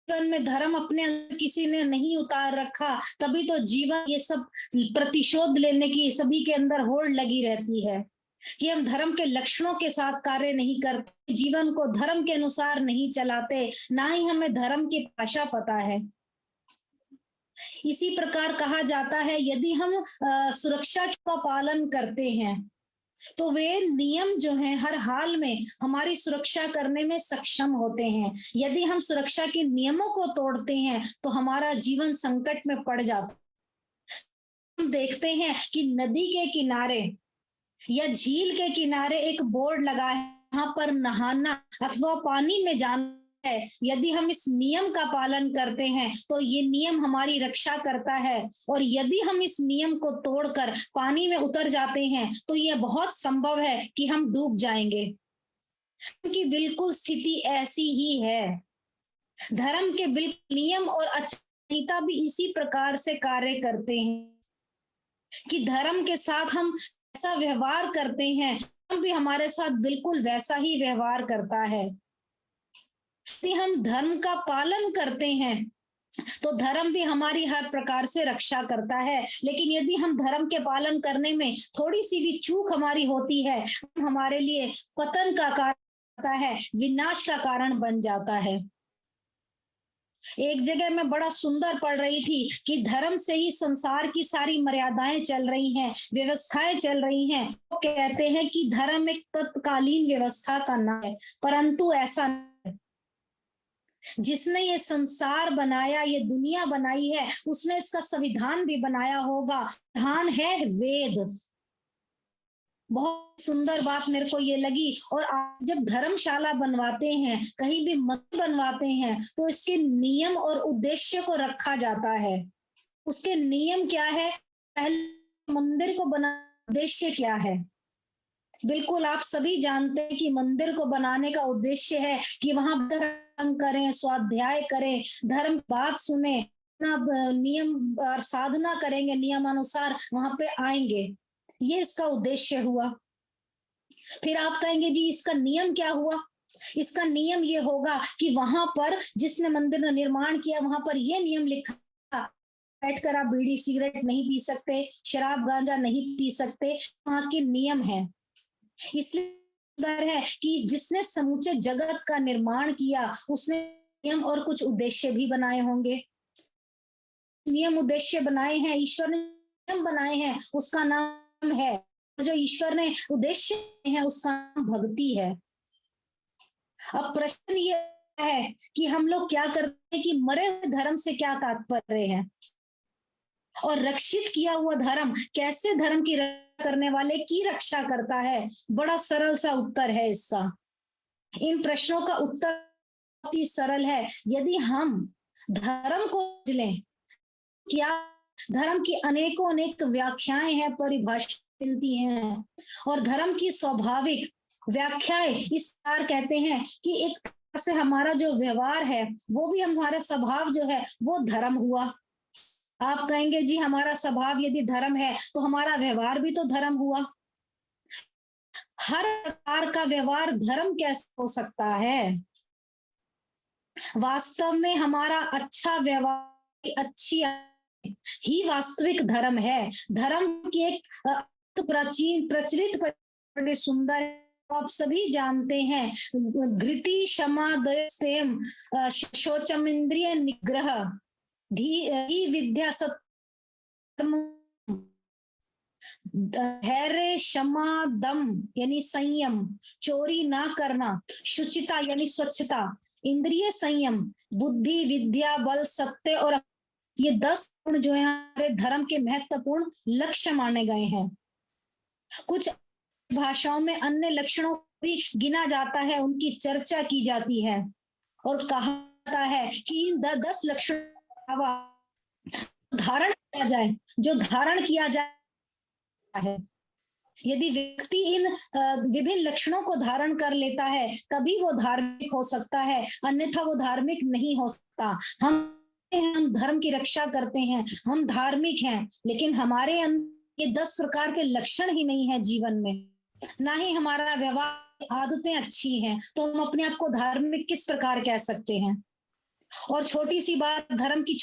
जीवन में धर्म अपने अंदर किसी ने नहीं उतार रखा, तभी तो जीवन ये सब प्रतिशोध लेने की सभी के अंदर होड़ लगी रहती है कि हम धर्म के लक्षणों के साथ कार्य नहीं करते, जीवन को धर्म के अनुसार नहीं चलाते, ना ही हमें धर्म की भाषा पता है। इसी प्रकार कहा जाता है यदि हम सुरक्षा का पालन करते हैं तो वे नियम जो हैं हर हाल में हमारी सुरक्षा करने में सक्षम होते हैं। यदि हम सुरक्षा के नियमों को तोड़ते हैं तो हमारा जीवन संकट में पड़ जाता है। हम देखते हैं कि नदी के किनारे या झील के किनारे एक बोर्ड लगा है, यहाँ पर नहाना अथवा पानी में जाना है। यदि हम इस नियम का पालन करते हैं तो ये नियम हमारी रक्षा करता है, और यदि हम इस नियम को तोड़कर पानी में उतर जाते हैं तो यह बहुत संभव है कि हम डूब जाएंगे। कि बिल्कुल स्थिति ऐसी ही है। धर्म के बिल्कुल नियम और संहिता भी इसी प्रकार से कार्य करते हैं कि धर्म के साथ हम ऐसा व्यवहार करते हैं, धर्म भी हमारे साथ बिल्कुल वैसा ही व्यवहार करता है। यदि हम धर्म का पालन करते हैं तो धर्म भी हमारी हर प्रकार से रक्षा करता है, लेकिन यदि हम धर्म के पालन करने में थोड़ी सी भी चूक हमारी होती है, हमारे लिए पतन का कारण होता है, विनाश का कारण बन जाता है। एक जगह मैं बड़ा सुंदर पढ़ रही थी कि धर्म से ही संसार की सारी मर्यादाएं चल रही हैं, व्यवस्थाएं चल रही हैं। वो कहते हैं कि धर्म एक तत्कालीन व्यवस्था का नाम है, परंतु ऐसा नहीं। जिसने ये संसार बनाया, ये दुनिया बनाई है, उसने इसका संविधान भी बनाया होगा। संविधान है वेद। बहुत सुंदर बात मेरे को ये लगी। और आप जब धर्मशाला बनवाते हैं, कहीं भी मंदिर बनवाते हैं, तो इसके नियम और उद्देश्य को रखा जाता है। उसके नियम क्या है, पहले मंदिर को बनाने उद्देश्य क्या है। बिल्कुल आप सभी जानते हैं कि मंदिर को बनाने का उद्देश्य है कि वहां धर्म करें, स्वाध्याय करें, धर्म बात सुने, नियम और साधना करेंगे, नियमानुसार वहां पे आएंगे। ये इसका उद्देश्य हुआ। फिर आप कहेंगे जी इसका नियम क्या हुआ। इसका नियम ये होगा कि वहां पर जिसने मंदिर का निर्माण किया वहां पर ये नियम लिखा, बैठकर आप बीड़ी सिगरेट नहीं पी सकते, शराब गांजा नहीं पी सकते, वहां के नियम है। इसलिए है कि जिसने समूचे जगत का निर्माण किया उसने नियम और कुछ उद्देश्य भी बनाए होंगे। नियम उद्देश्य बनाए हैं, ईश्वर ने नियम बनाए हैं, उसका नाम है, जो ईश्वर ने उद्देश्य है उसका नाम भक्ति है। अब प्रश्न ये है कि हम लोग क्या करते हैं कि मरे हुए धर्म से क्या तात्पर्य है, और रक्षित किया हुआ धर्म कैसे धर्म की रक्षा करने वाले की रक्षा करता है। बड़ा सरल सा उत्तर है इसका। इन प्रश्नों का उत्तर बहुत ही सरल है। यदि हम धर्म को समझ लें, क्या धर्म की अनेकों अनेक व्याख्याएं हैं, परिभाषा मिलती हैं, और धर्म की स्वाभाविक व्याख्याएं इस प्रकार कहते हैं कि एक तरह से हमारा जो व्यवहार है वो भी हमारा स्वभाव जो है वो धर्म हुआ। आप कहेंगे जी हमारा स्वभाव यदि धर्म है तो हमारा व्यवहार भी तो धर्म हुआ। हर प्रकार का व्यवहार धर्म कैसे हो सकता है। वास्तव में हमारा अच्छा व्यवहार, अच्छी ही वास्तविक धर्म है। धर्म की एक प्राचीन प्रचलित बड़ी सुंदर, आप सभी जानते हैं, घृति क्षमा दया प्रेम शौचम इंद्रिय निग्रह धी विद्या सत्कर्म धैर्य क्षमा दम यानी संयम, चोरी ना करना, शुचिता यानी स्वच्छता, इंद्रिय संयम, बुद्धि विद्या बल सत्य और ये 10 गुण जो है हमारे धर्म के महत्वपूर्ण लक्ष्य माने गए हैं। कुछ भाषाओं में अन्य लक्षणों भी गिना जाता है, उनकी चर्चा की जाती है और कहा जाता है कि इन 10 लक्षणों धारण किया जाए, जो धारण किया जाए है। यदि व्यक्ति इन विभिन्न लक्षणों को धारण कर लेता है तभी वो धार्मिक हो सकता है, अन्यथा वो धार्मिक नहीं हो सकता। हम धर्म की रक्षा करते हैं, हम धार्मिक हैं, लेकिन हमारे अंदर ये 10 प्रकार के लक्षण ही नहीं है जीवन में, ना ही हमारा व्यवहार आदतें अच्छी हैं, तो हम अपने आप को धार्मिक किस प्रकार कह सकते हैं। और छोटी सी बात, धर्म की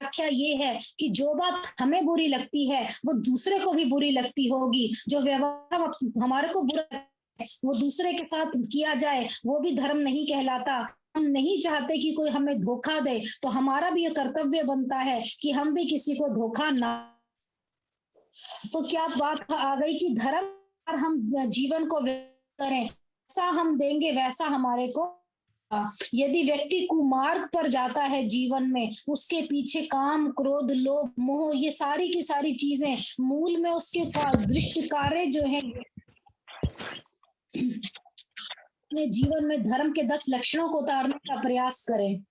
व्याख्या ये है कि जो बात हमें बुरी लगती है वो दूसरे को भी बुरी लगती होगी, जो व्यवहार हमारे को बुरा है वो दूसरे के साथ किया जाए वो भी धर्म नहीं कहलाता। हम नहीं चाहते कि कोई हमें धोखा दे, तो हमारा भी ये कर्तव्य बनता है कि हम भी किसी को धोखा ना। तो क्या बात आ गई कि धर्म पर हम जीवन को करें, ऐसा हम देंगे वैसा हमारे को। यदि व्यक्ति कुमार्ग पर जाता है जीवन में, उसके पीछे काम क्रोध लोभ मोह ये सारी की सारी चीजें, मूल में उसके दृष्टि कार्य जो है अपने जीवन में धर्म के 10 लक्षणों को उतारने का प्रयास करें।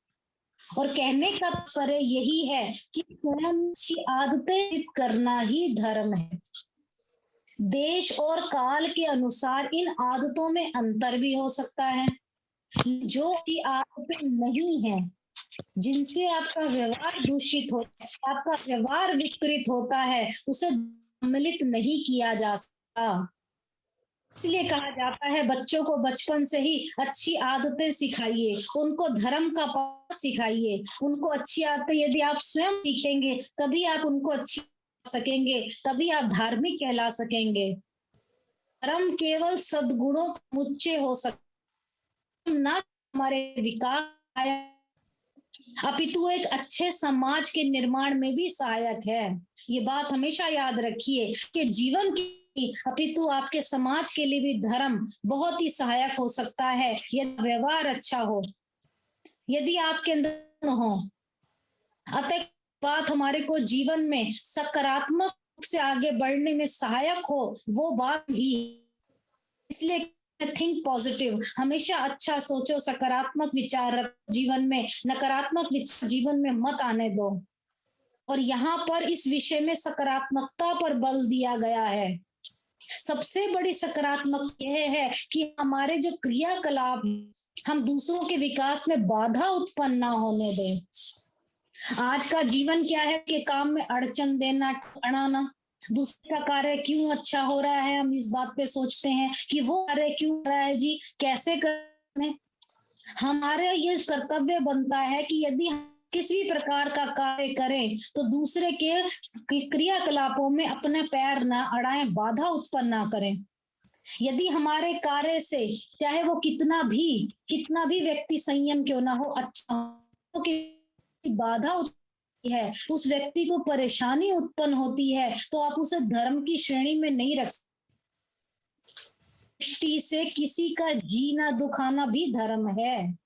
और कहने का तात्पर्य यही है कि स्वयं अच्छी आदतें करना ही धर्म है। देश और काल के अनुसार इन आदतों में अंतर भी हो सकता है। जो की आदतें नहीं है, जिनसे आपका व्यवहार दूषित होता है, आपका व्यवहार विकृत होता है, उसे सम्मिलित नहीं किया जा सकता। इसलिए कहा जाता है बच्चों को बचपन से ही अच्छी आदतें सिखाइए, उनको धर्म का पाठ सिखाइए। उनको अच्छी आदतें यदि आप स्वयं सीखेंगे तभी आप उनको अच्छी सकेंगे, तभी आप धार्मिक कहला सकेंगे। धर्म केवल सद्गुणों का समुच्चय हो सकता, ना हमारे विकास, अपितु एक अच्छे समाज के निर्माण में भी सहायक है। ये बात हमेशा याद रखिए कि जीवन की अपितु आपके समाज के लिए भी धर्म बहुत ही सहायक हो सकता है यदि व्यवहार अच्छा हो, यदि आपके अंदर हो। अतः बात हमारे को जीवन में सकारात्मक रूप से आगे बढ़ने में सहायक हो, वो बात ही। इसलिए थिंक पॉजिटिव, हमेशा अच्छा सोचो, सकारात्मक विचार रखो जीवन में, नकारात्मक विचार जीवन में मत आने दो। और यहाँ पर इस विषय में सकारात्मकता पर बल दिया गया है। सबसे बड़ी सकारात्मक यह है कि हमारे जो क्रियाकलाप हम दूसरों के विकास में बाधा उत्पन्न ना होने दें। आज का जीवन क्या है कि काम में अड़चन देना, अड़ाना, दूसरे का कार्य क्यों अच्छा हो रहा है हम इस बात पे सोचते हैं कि वो कार्य क्यों हो रहा है जी, कैसे करें। हमारे ये कर्तव्य बनता है कि यदि किसी प्रकार का कार्य करें तो दूसरे के क्रियाकलापों में अपने पैर ना अड़ाएं, बाधा उत्पन्न ना करें। यदि हमारे कार्य से चाहे वो कितना भी व्यक्ति संयम क्यों ना हो, अच्छा हो, कि बाधा है, उस व्यक्ति को परेशानी उत्पन्न होती है, तो आप उसे धर्म की श्रेणी में नहीं रख सकते। दृष्टि से किसी का जीना दुखाना भी धर्म है।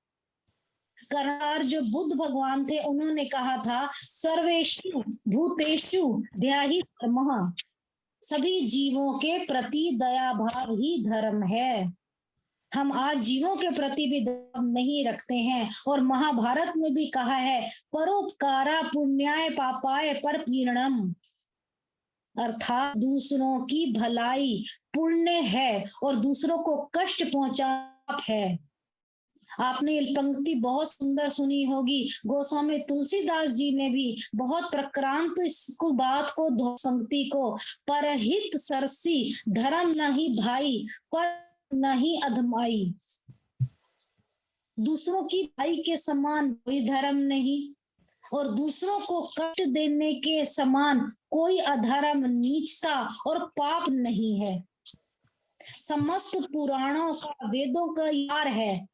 कर्तार जो बुद्ध भगवान थे उन्होंने कहा था सर्वेषु भूतेषु ध्याहि धर्मः, सभी जीवों के प्रति दया भाव ही धर्म है। हम आज जीवों के प्रति भी दया नहीं रखते हैं। और महाभारत में भी कहा है परोपकारा पुण्याय पापाय परपीड़नम, अर्थात दूसरों की भलाई पुण्य है और दूसरों को कष्ट पहुंचाना है। आपने ये पंक्ति बहुत सुंदर सुनी होगी, गोस्वामी तुलसीदास जी ने भी बहुत प्रक्रांत इस बात को पंक्ति को, परहित सरसी धर्म नहीं भाई पर नहीं अधमाई। दूसरों की भाई के समान कोई धर्म नहीं, और दूसरों को कष्ट देने के समान कोई अधर्म, नीचता और पाप नहीं है। समस्त पुराणों का, वेदों का यार है।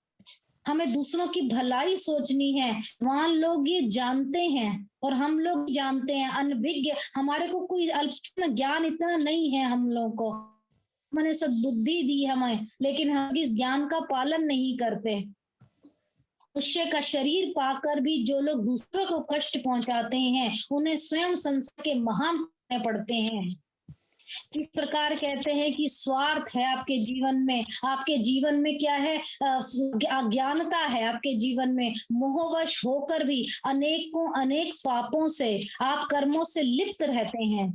हमें दूसरों की भलाई सोचनी है। वहां लोग ये जानते हैं और हम लोग जानते हैं, अनभिज्ञ, हमारे को कोई अल्प ज्ञान इतना नहीं है हम लोग को। मैंने सब बुद्धि दी हमें, लेकिन हम इस ज्ञान का पालन नहीं करते। मनुष्य का शरीर पाकर भी जो लोग दूसरों को कष्ट पहुंचाते हैं, उन्हें स्वयं संसार के महान करने पड़ते हैं। इस प्रकार कहते हैं कि स्वार्थ है आपके जीवन में, आपके जीवन में क्या है, अज्ञानता है आपके जीवन में, मोहवश होकर भी अनेक पापों से, आप कर्मों से लिप्त रहते हैं।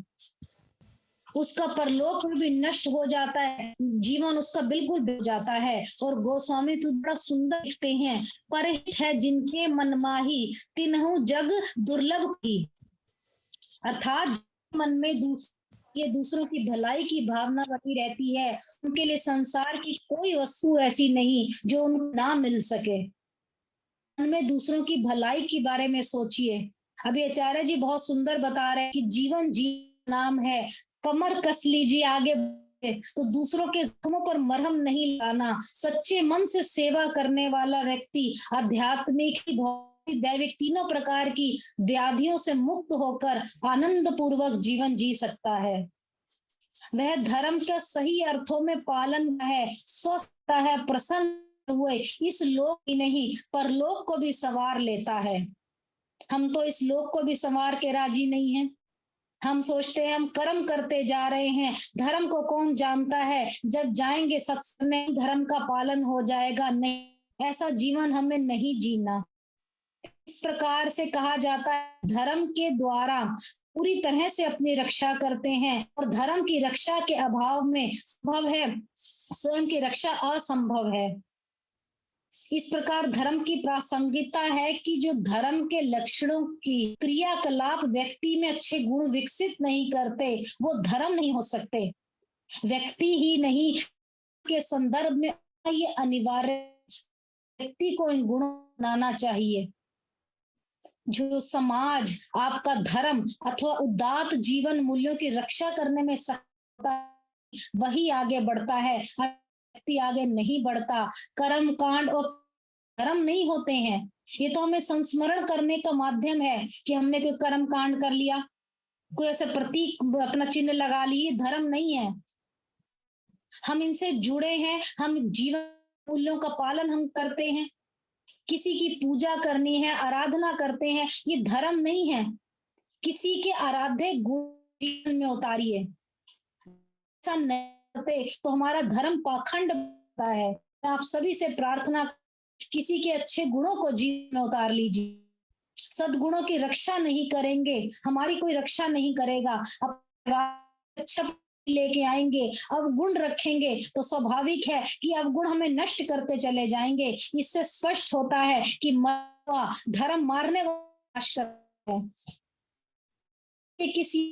उसका परलोक में भी नष्ट हो जाता है, जीवन उसका बिल्कुल बिक जाता है। और गोस्वामी तो बड़ा सुंदर लिखते हैं, परहित है जिनके मनमाही, तिन्हु जग दुर्लभ की। अर्थात मन में दूसरों की भलाई की भावना बनी रहती है, उनके लिए संसार की कोई वस्तु ऐसी नहीं जो उनको ना मिल सके। मन में दूसरों की भलाई के बारे में सोचिए। अभी आचार्य जी बहुत सुंदर बता रहे हैं कि जीवन नाम है, कमर कस लीजिए आगे, तो दूसरों के जख्मों पर मरहम नहीं लाना। सच्चे मन से सेवा करने वाला व्यक्ति आध्यात्मिक, दैविक, तीनों प्रकार की व्याधियों से मुक्त होकर आनंद पूर्वक जीवन जी सकता है। वह धर्म का सही अर्थों में पालन है, स्वस्थ है, प्रसन्न हुए इस लोक ही नहीं परलोक को भी संवार लेता है। हम तो इस लोक को भी संवार के राजी नहीं है। हम सोचते हैं हम कर्म करते जा रहे हैं, धर्म को कौन जानता है, जब जाएंगे सत्संग में धर्म का पालन हो जाएगा। नहीं, ऐसा जीवन हमें नहीं जीना। इस प्रकार से कहा जाता है, धर्म के द्वारा पूरी तरह से अपनी रक्षा करते हैं, और धर्म की रक्षा के अभाव में संभव है, स्वयं की रक्षा असंभव है। इस प्रकार धर्म की प्रासंगिकता है कि जो धर्म के लक्षणों की क्रियाकलाप व्यक्ति में अच्छे गुण विकसित नहीं करते, वो धर्म नहीं हो सकते। व्यक्ति ही नहीं के संदर्भ में ये अनिवार्य, व्यक्ति को इन गुणों बनाना चाहिए। जो समाज आपका धर्म अथवा उदात्त जीवन मूल्यों की रक्षा करने में सक्षम, वही आगे बढ़ता है, व्यक्ति आगे नहीं बढ़ता। कर्म कांड और धर्म नहीं होते हैं, ये तो हमें संस्मरण करने का माध्यम है कि हमने कोई कर्म कांड कर लिया, कोई ऐसे प्रतीक अपना चिन्ह लगा लिए, धर्म नहीं है। हम इनसे जुड़े हैं, हम जीवन मूल्यों का पालन हम करते हैं, किसी की पूजा करनी है, आराधना करते हैं, ये धर्म नहीं है। किसी के आराध्य गुण जीवन में उतारिए, ऐसा नहीं करते तो हमारा धर्म पाखंड होता है। मैं आप सभी से प्रार्थना, किसी के अच्छे गुणों को जीवन में उतार लीजिए। सद्गुणों की रक्षा नहीं करेंगे, हमारी कोई रक्षा नहीं करेगा। अच्छा लेके आएंगे, अवगुण रखेंगे, तो स्वाभाविक है कि अवगुण हमें नष्ट करते चले जाएंगे। इससे स्पष्ट होता है कि धर्म मारने वाला नाश करता है। किसी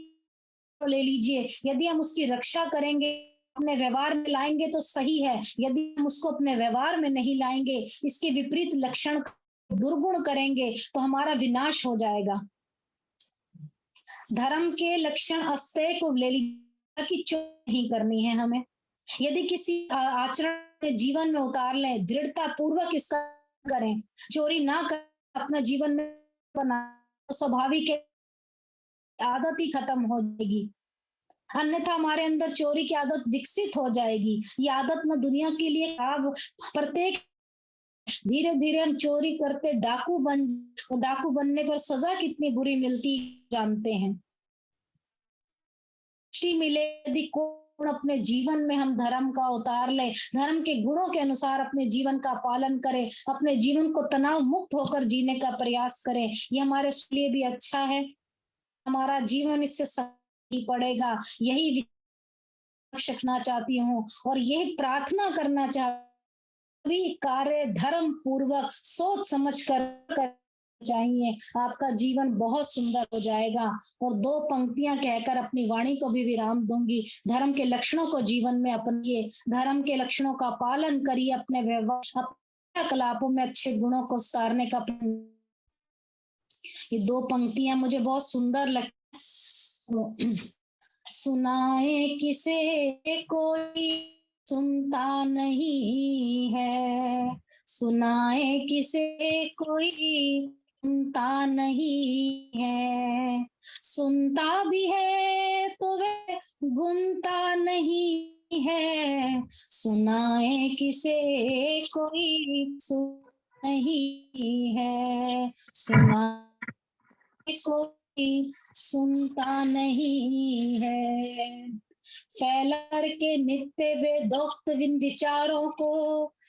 को ले लीजिए, यदि हम उसकी रक्षा करेंगे, अपने व्यवहार में लाएंगे तो सही है, यदि हम उसको अपने व्यवहार में नहीं लाएंगे, इसके विपरीत लक्षण दुर्गुण करेंगे, तो हमारा विनाश हो जाएगा। धर्म के लक्षण अस्तेय को ले लीजिए कि चोरी नहीं करनी है हमें। यदि किसी आचरण में जीवन में उतार लें, दृढ़ता पूर्वक इसका करें, चोरी ना कर, अपना जीवन में बना, तो स्वाभाविक है आदत ही खत्म हो जाएगी। अन्यथा हमारे अंदर चोरी की आदत विकसित हो जाएगी। ये आदत में दुनिया के लिए अब प्रत्येक धीरे धीरे हम चोरी करते डाकू बनने पर सजा कितनी बुरी मिलती जानते हैं। मिले यदि कोण अपने जीवन में हम धर्म का उतार ले, धर्म के गुणों के अनुसार अपने जीवन का पालन करें, अपने जीवन को तनाव मुक्त होकर जीने का प्रयास करें, ये हमारे लिए भी अच्छा है। हमारा जीवन इससे सही पड़ेगा। यही रखना चाहती हूँ और यही प्रार्थना करना चाहती हूँ, कार्य धर्म पूर्वक सोच समझ कर चाहिए, आपका जीवन बहुत सुंदर हो जाएगा। और 2 पंक्तियां कहकर अपनी वाणी को भी विराम दूंगी। धर्म के लक्षणों को जीवन में अपनिए, धर्म के लक्षणों का पालन करिए, अपने व्यवहार क्रियाकलापों में अच्छे गुणों को उतारने का ये 2 पंक्तियां मुझे बहुत सुंदर लगती। सुनाए किसे कोई सुनता नहीं है, सुनाए किसे कोई सुनता नहीं है, सुनता भी है तो वह गुनता नहीं है, सुनाए किसे कोई सुनता नहीं है, सुनाए कोई सुनता नहीं है। फैला के नित्य वेदोक्त विन विचारों को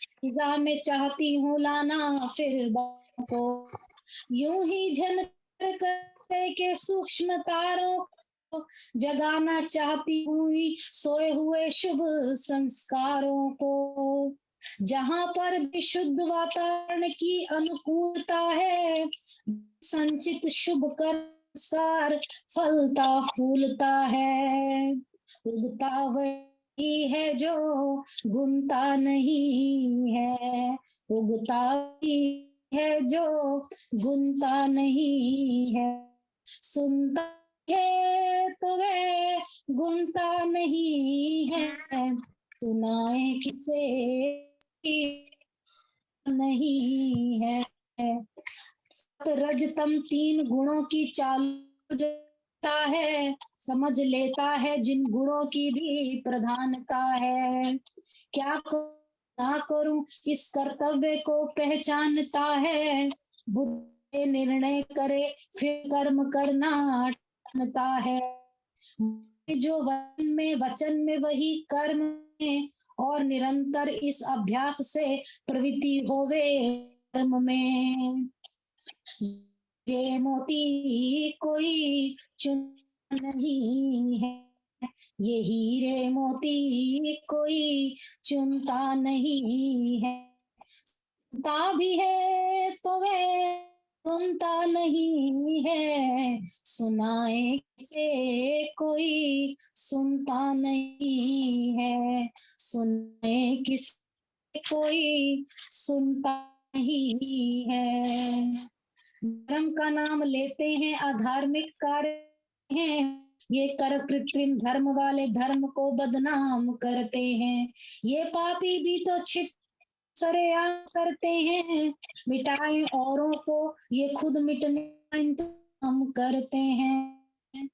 फिजा में चाहती हूँ लाना फिर को, यूं ही झन करते के सूक्ष्म तारों को जगाना चाहती हूँ सोए हुए शुभ संस्कारों को। जहां पर भी शुद्ध वातावरण की अनुकूलता है, संचित शुभ कर्म फलता फूलता है, उगता वही है जो गुनता नहीं है, उगता वही है जो गुनता नहीं है, सुनता है तो वह गुनता नहीं है, सुनाए किसे नहीं है। रजतम 3 गुणों की चालू जाता है, समझ लेता है जिन गुणों की भी प्रधानता है, क्या ना करूं इस कर्तव्य को पहचानता है, बुद्धि निर्णय करे फिर कर्म करना जानता है, जो वचन में वही कर्म में और निरंतर इस अभ्यास से प्रवृत्ति होवे कर्म में। ये मोती कोई चुन नहीं है, ये हीरे मोती कोई चुनता नहीं है, सुनता भी है तो वे सुनता नहीं है, सुनाए किसे कोई सुनता नहीं है, सुनाए किसे कोई सुनता नहीं है। धर्म का नाम लेते हैं अधार्मिक कार्य हैं, ये कर कृत्रिम धर्म वाले धर्म को बदनाम करते हैं, ये पापी भी तो छिप सरेआम करते हैं, मिटाए औरों को ये खुद मिटने का इंतजाम करते हैं।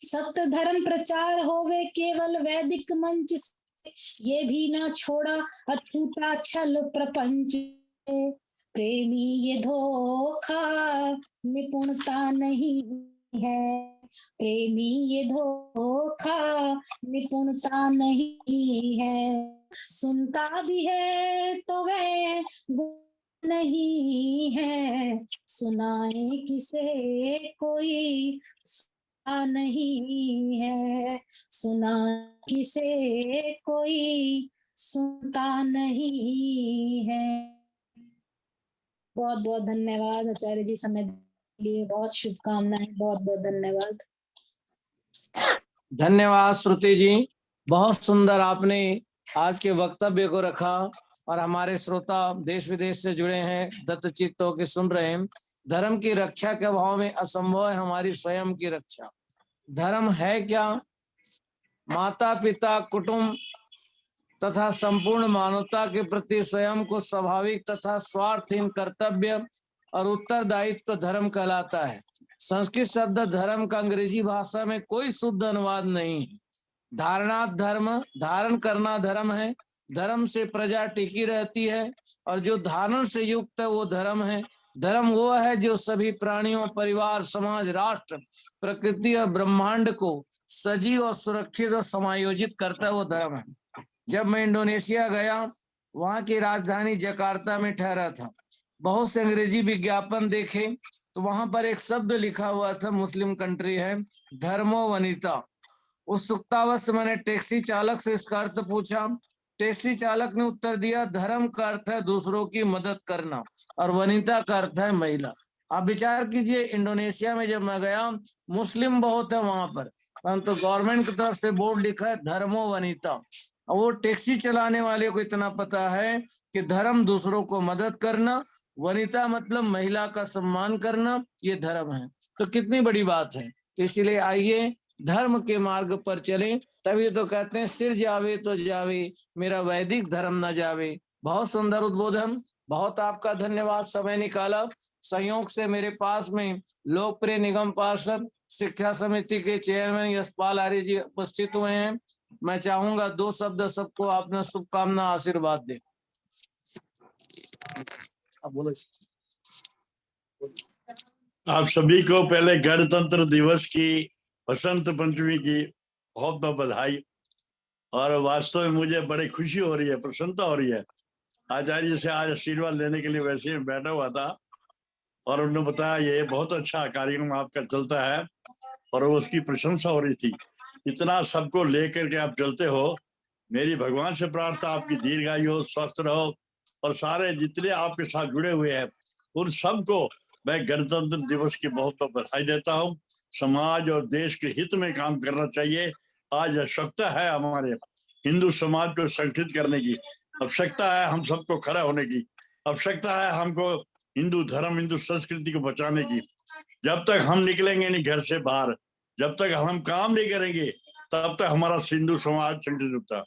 सत्य धर्म प्रचार होवे केवल वैदिक मंच से, ये भी ना छोड़ा अछूता छल प्रपंच, प्रेमी ये धोखा निपुणता नहीं है, प्रेमी ये धोखा निपुणता नहीं है, सुनता भी है तो वह नहीं है, सुनाए किसे कोई सुनता नहीं है, सुना किसे कोई सुनता नहीं है। बहुत बहुत धन्यवाद आचार्य जी, समय के लिए बहुत शुभकामनाएं, बहुत बहुत धन्यवाद। धन्यवाद श्रुति जी, बहुत सुंदर आपने आज के वक्तव्य को रखा और हमारे श्रोता देश विदेश से जुड़े हैं, दत्तचित्त होकर सुन रहे हैं। धर्म की रक्षा के भाव में असंभव है हमारी स्वयं की रक्षा। धर्म है क्या? माता पिता कुटुंब तथा संपूर्ण मानवता के प्रति स्वयं को स्वाभाविक तथा स्वार्थहीन कर्तव्य और उत्तरदायित्व धर्म कहलाता है। संस्कृत शब्द धर्म का अंग्रेजी भाषा में कोई शुद्ध अनुवाद नहीं है। धारणार्थ धर्म, धारण करना धर्म है, धर्म से प्रजा टिकी रहती है और जो धारण से युक्त है वो धर्म है। धर्म वो है जो सभी प्राणियों, परिवार, समाज, राष्ट्र, प्रकृति और ब्रह्मांड को सजीव और सुरक्षित और समायोजित करता है, वो धर्म है। जब मैं इंडोनेशिया गया, वहां की राजधानी जकार्ता में ठहरा था, बहुत से अंग्रेजी विज्ञापन देखे तो वहां पर एक शब्द लिखा हुआ था, मुस्लिम कंट्री है, धर्मो वनिता। उत्सुकतावश मैंने टैक्सी चालक से इसका अर्थ पूछा। टैक्सी चालक ने उत्तर दिया, धर्म का अर्थ है दूसरों की मदद करना और वनिता का अर्थ है महिला। आप विचार कीजिए, इंडोनेशिया में जब मैं गया, मुस्लिम बहुत है वहां पर, परंतु गवर्नमेंट की तरफ से बोर्ड लिखा है धर्मो वनिता। वो टैक्सी चलाने वाले को इतना पता है कि धर्म दूसरों को मदद करना, वनिता मतलब महिला का सम्मान करना, ये धर्म है। तो कितनी बड़ी बात है। इसलिए आइए धर्म के मार्ग पर चलें। तभी तो कहते हैं सिर जावे तो जावे, मेरा वैदिक धर्म न जावे। बहुत सुंदर उद्बोधन, बहुत आपका धन्यवाद, समय निकाला। संयोग से मेरे पास में लोकप्रिय निगम पार्षद शिक्षा समिति के चेयरमैन यशपाल आर्य जी उपस्थित हुए हैं। मैं चाहूंगा 2 शब्द सबको अपना शुभकामना आशीर्वाद दे। अब बोलो। आप सभी को पहले गणतंत्र दिवस की, बसंत पंचमी की बहुत बहुत बधाई। और वास्तव में मुझे बड़ी खुशी हो रही है, प्रसन्नता हो रही है। आचार्य जी से आज आशीर्वाद लेने के लिए वैसे ही बैठा हुआ था और उन्होंने बताया ये बहुत अच्छा कार्यक्रम आपका चलता है और उसकी प्रशंसा हो रही थी। इतना सबको लेकर के आप चलते हो। मेरी भगवान से प्रार्थना आपकी दीर्घायु हो, स्वस्थ रहो और सारे जितने आपके साथ जुड़े हुए हैं उन सबको मैं गणतंत्र दिवस की बहुत बहुत बधाई देता हूँ। समाज और देश के हित में काम करना चाहिए। आज आवश्यकता है हमारे हिंदू समाज को संगठित करने की, आवश्यकता है हम सबको खड़ा होने की, आवश्यकता है हमको हिंदू धर्म, हिंदू संस्कृति को बचाने की। जब तक हम निकलेंगे नहीं घर से बाहर, जब तक हम काम नहीं करेंगे, तब तक हमारा हिंदू समाज संगठित होता।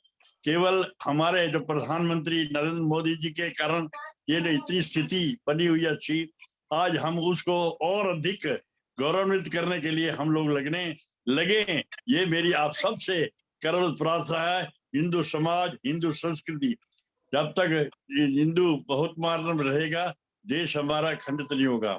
केवल हमारे जो प्रधानमंत्री नरेंद्र मोदी जी के कारण ये इतनी स्थिति बनी हुई अच्छी, आज हम उसको और अधिक गौरवान्वित करने के लिए हम लोग लगे। ये मेरी आप सबसे करल प्रार्थना है। हिंदू समाज, हिंदू संस्कृति, जब तक हिंदू बहुत मात्रा में रहेगा, देश हमारा खंडित नहीं होगा।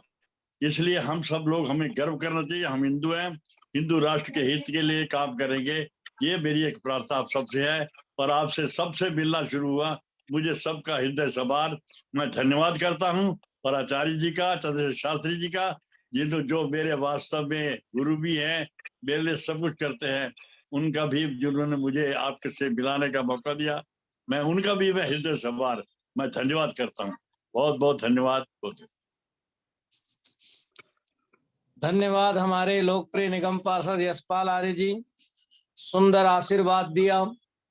इसलिए हम सब लोग, हमें गर्व करना चाहिए, हम हिंदू हैं, हिंदू राष्ट्र के हित के लिए काम करेंगे। ये मेरी एक प्रार्थना आप सबसे है। और आपसे सबसे मिलना शुरू हुआ, मुझे सबका हृदय सवार मैं धन्यवाद करता हूँ। और आचार्य जी का, चंद्रशेखर शास्त्री जी का, जो मेरे वास्तव में गुरु भी हैं, मेरे लिए सब कुछ करते हैं, उनका भी, जिन्होंने मुझे आपके से मिलाने का मौका दिया, मैं उनका भी मैं हृदय सवार मैं धन्यवाद करता हूँ। बहुत बहुत धन्यवाद। धन्यवाद हमारे लोकप्रिय निगम पार्षद यशपाल आर्य जी, सुंदर आशीर्वाद दिया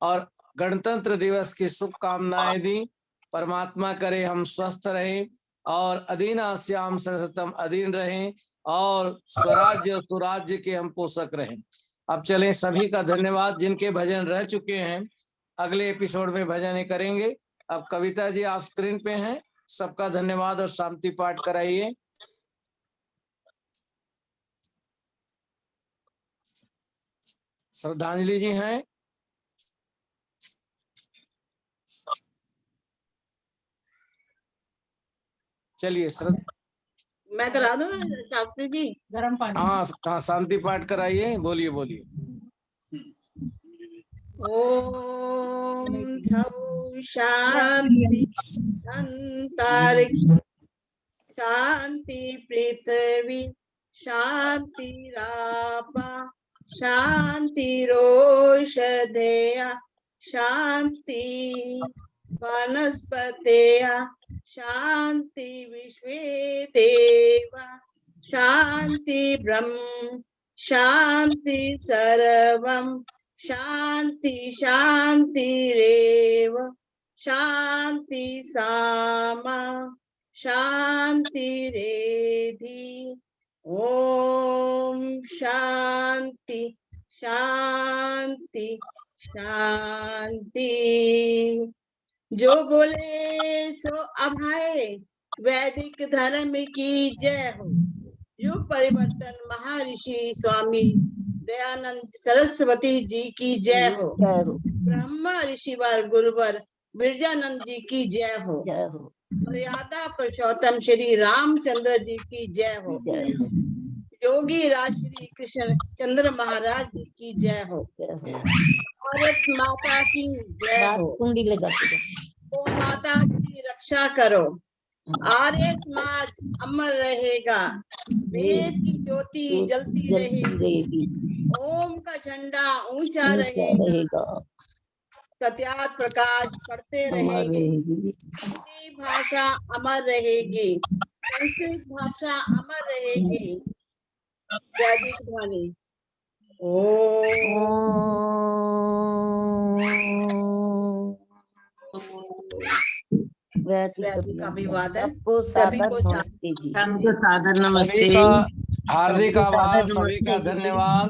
और गणतंत्र दिवस की शुभकामनाएं दी। परमात्मा करे हम स्वस्थ रहें और अधीनास्याम सरस्वतम अधीन रहें और स्वराज्य सुराज्य के हम पोषक रहें। अब चलें, सभी का धन्यवाद। जिनके भजन रह चुके हैं अगले एपिसोड में भजन ही करेंगे। अब कविता जी आप स्क्रीन पे हैं, सबका धन्यवाद और शांति पाठ कराइए। श्रद्धांजलि जी हैं। चलिए मैं करा दूं शास्त्री जी? गर्म पानी। हाँ, शांति पाठ कराइए। बोलिए बोलिए। ओम ध्रुव शांति अंतरिक्ष शांति पृथ्वी शांति रापा शांति रोषधेया शांति वनस्पतेया शांति विश्वे देवा शांति ब्रह्म शांति सर्वम शांति शांतिरेव शांति सामा शांतिरेधि। ओम शांति शांति शांति। जो बोले सो अभय, वैदिक धर्म की जय हो। युग परिवर्तन महर्षि स्वामी दयानंद सरस्वती जी की जय हो। ब्रह्मा ऋषिवर गुरुवर बिरजानंद जी की जय हो। मर्यादा पुरुषोत्तम श्री रामचंद्र जी की जय हो। योगी राज श्री कृष्ण चंद्र महाराज जी की जय हो। भारत माता की जय हो। तो माता की रक्षा करो। आर्य समाज अमर रहेगा। वेद की ज्योति जलती रहेगी। ओम का झंडा ऊंचा रहेगा। सत्यात प्रकाश पढ़ते रहेंगे। हिंदी भाषा अमर रहेगी। संस्कृत भाषा अमर रहेगी। वैदिक ध्वनि वैदिक अभिवादन सबको सभी सादर को नमस्ते जी। सबको सादर सभी नमस्ते। का हार्दिक सबको सादर आभार, सभी नमस्ते का जी। धन्यवाद।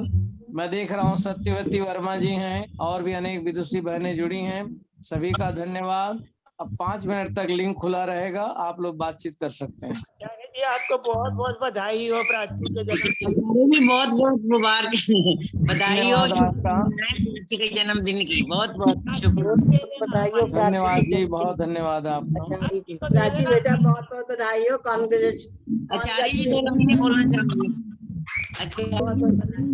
मैं देख रहा हूँ सत्यवती वर्मा जी हैं और भी अनेक विदुषी बहनें जुड़ी हैं। सभी का धन्यवाद। अब 5 मिनट तक लिंक खुला रहेगा, आप लोग बातचीत कर सकते हैं। जी आपको बहुत बहुत बधाई हो प्राची के जन्मदिन। मुझे भी बहुत बहुत मुबारक बधाई हो धन्यवाद आपका। प्राची के जन्मदिन की। बहुत बहुत शुक्रिया। बधाई हो धन्यवाद जी, बहुत धन्यवाद आपका। प्राची बेटा बहुत बहुत बधाई हो। आचार्य जी 2 लाइन बोलना चाहूंगी। अच्छा, बहुत बहुत बधाई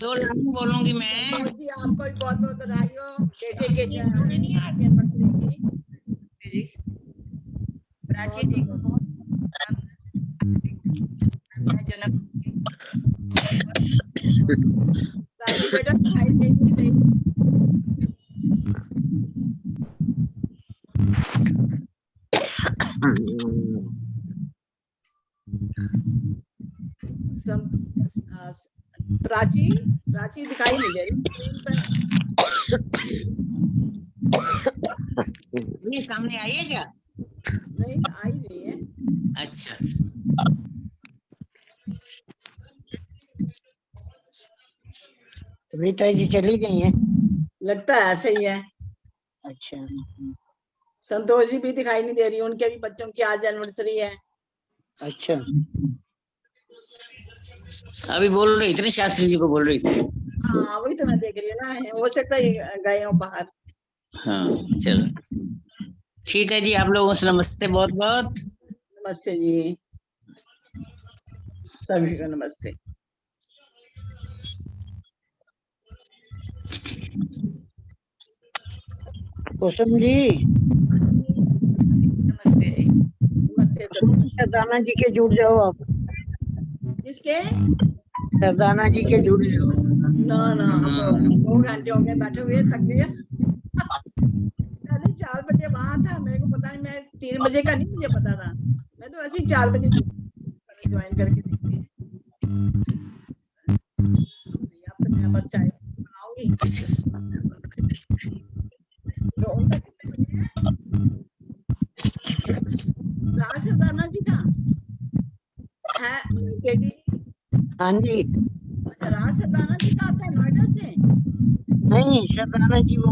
2 लाइन बोलूंगी मैं। जी, आपको भी बहुत बहुत बधाई हो बेटे के जन्मदिन की। प्राची जी को बहुत जन्म प्राची बेटा दिखाई नहीं दे रही। प्राची प्राची दिखाई नहीं दे रही ये सामने आई है क्या? नहीं आई नहीं है। अच्छा, रीता जी चली गई हैं। लगता है ऐसे ही है। अच्छा, संतोष जी भी दिखाई नहीं दे रही, उनके भी बच्चों की आज एनिवर्सरी है। अच्छा। अभी बोल रही थी शास्त्री जी को बोल रही थी। हाँ वही तो मैं देख रही हूँ ना, हो सकता है गए हो बाहर। हाँ चलो ठीक है जी, आप लोगों से नमस्ते, बहुत बहुत नमस्ते जी, सभी को नमस्ते। कुसुम जी, नमस्ते जी। नमस्ते कुसुम जी, सरदाना जी के जुड़ जाओ आप। किसके? सरदाना जी के जुड़ जाओ। ना ना, हम 2 घंटे हो गए बैठे हुए, थक गए। पहले 4 बजे वहां था, मेरे को पता नहीं, मैं 3 बजे का नहीं मुझे पता था, मैं तो ऐसे ही 4 बजे ज्वाइन करके देखती। अब तो मैं बस चाय बनाऊंगी। तो उनका कितने बजे है? राज सरदाना जी का है केटी। हाँ जी। राज सरदाना जी का आता है नोएडा से। नहीं, सरदाना जी वो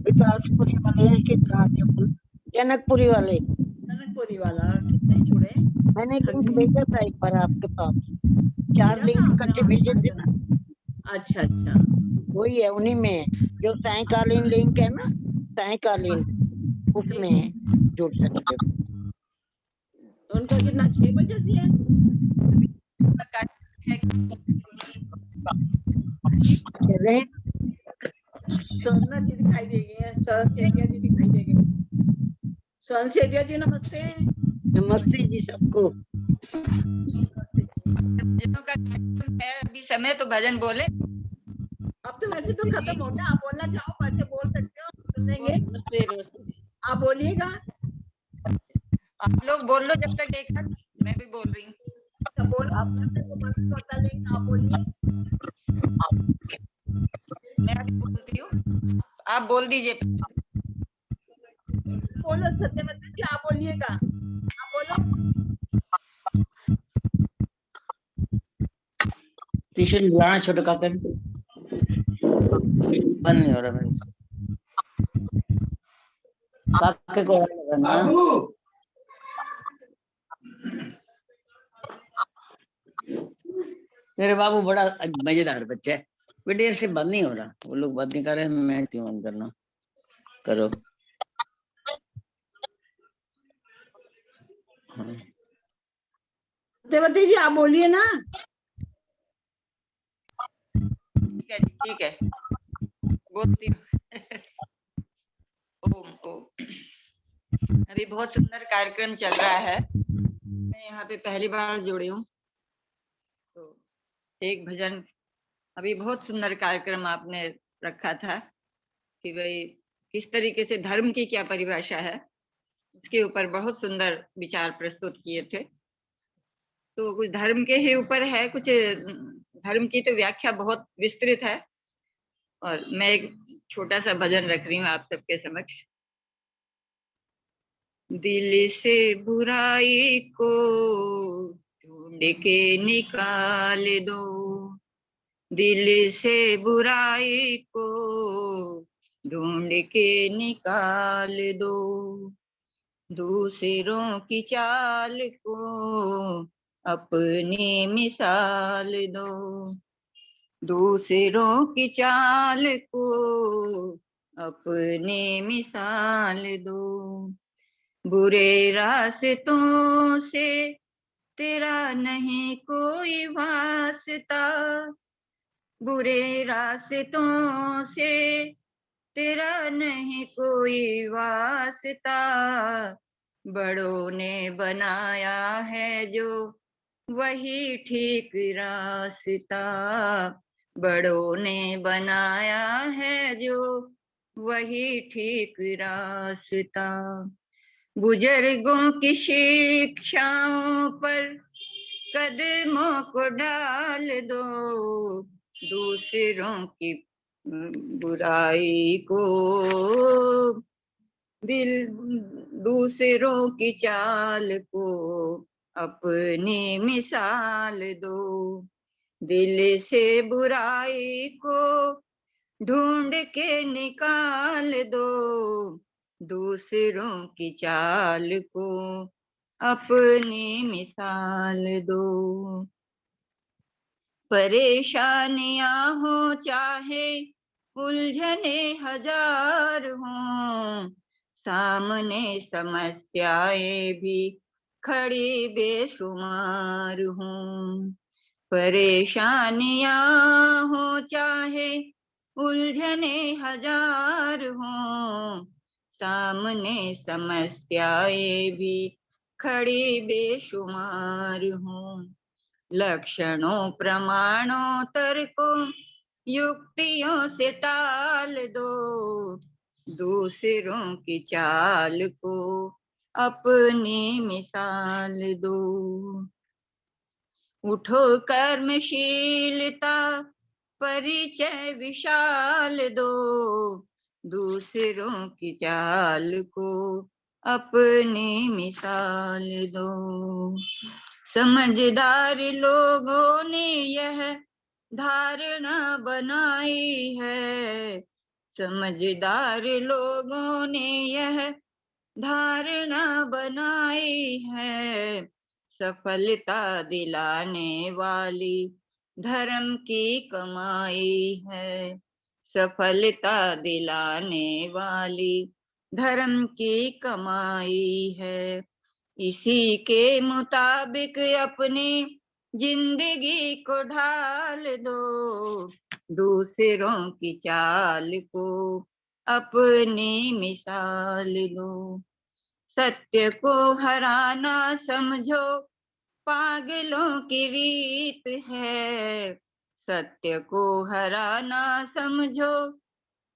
विकासपुरी वाले हैं कि कहाँ के बोल, जनकपुरी वाले। जनकपुरी वाला कितने जुड़े? मैंने लिंक भेजा था एक बार आपके पास, 4 लिंक इकट्ठे भेजे थे ना। अच्छा अच्छा, वही है, उन्हीं में जो सायकालीन लिंक है ना, सायकालीन, उसमें जुड़ सकते हो। उनका कितना 6 बजे से है? चले स्वर्ण जी दिखाई देगी, स्वर्ण सेठिया जी दिखाई देगी। स्वर्ण सेठिया जी नमस्ते। नमस्ते जी सबको। भजनों का कार्यक्रम है अभी समय, तो भजन बोले। अब तो वैसे तो खत्म हो गया, आप बोलना चाहो वैसे बोल सकते हो, सुनेंगे। आप बोलिएगा। आप लोग बोल लो जब तक, एक साथ मैं भी बोल रही हूँ। तो बोल, आप बता लेंगे, आप बोलिए। मैं अभी बोलती हूँ, आप बोल दीजिए। बोलो सत्यवती जी, आप बोलिएगा, आप बोलो। ट्यूशन बुलाना छोटा काका, बंद नहीं हो रहा मेरे से। काके को लगाना। मेरे बाबू बड़ा मजेदार बच्चा है, वे देर से बंद नहीं हो रहा, वो लोग बंद नहीं कर रहे, मैं क्यों बंद करना। करो। हाँ। सत्यवती जी आप बोलिए ना। ठीक है जी, ठीक है, बोलती हूँ। ओम ओम। अभी बहुत सुंदर कार्यक्रम चल रहा है, मैं यहाँ पे पहली बार जुड़ी हूँ, तो एक भजन, अभी बहुत सुंदर कार्यक्रम आपने रखा था कि भाई किस तरीके से धर्म की क्या परिभाषा है, उसके ऊपर बहुत सुंदर विचार प्रस्तुत किए थे। तो कुछ धर्म के ही ऊपर है, कुछ धर्म की तो व्याख्या बहुत विस्तृत है और मैं एक छोटा सा भजन रख रही हूँ आप सबके समक्ष। दिल से बुराई को ढूंढ के निकाल दो, दिल से बुराई को ढूंढ के निकाल दो, दूसरों की चाल को अपनी मिसाल दो, दूसरों की चाल को अपनी मिसाल दो, बुरे रास्तों से तेरा नहीं कोई वास्ता, बुरे रास्तों से तेरा नहीं कोई वास्ता, बड़ों ने बनाया है जो वही ठीक रास्ता, बड़ों ने बनाया है जो वही ठीक रास्ता, बुजुर्गों की शिक्षाओं पर कदमों को डाल दो, दूसरों की बुराई को दूसरों की चाल को अपनी मिसाल दो, दिल से बुराई को ढूंढ के निकाल दो, दूसरों की चाल को अपनी मिसाल दो, परेशानियां हो चाहे उलझने हजार हों, सामने समस्याएं भी खड़ी बेशुमार हों, परेशानियां हो चाहे उलझने हजार हों, सामने समस्याएं भी खड़ी बेशुमार हों, लक्षणों प्रमाणों तर्कों युक्तियों से टाल दो, दूसरों की चाल को अपनी मिसाल दो, उठो कर्मशीलता परिचय विशाल दो, दूसरों की चाल को अपनी मिसाल दो, समझदार लोगों ने यह धारणा बनाई है, समझदार लोगों ने यह धारणा बनाई है, सफलता दिलाने वाली धर्म की कमाई है, सफलता दिलाने वाली धर्म की कमाई है, इसी के मुताबिक अपनी जिंदगी को ढाल दो, दूसरों की चाल को अपनी मिसाल दो, सत्य को हराना समझो पागलों की रीत है, सत्य को हराना समझो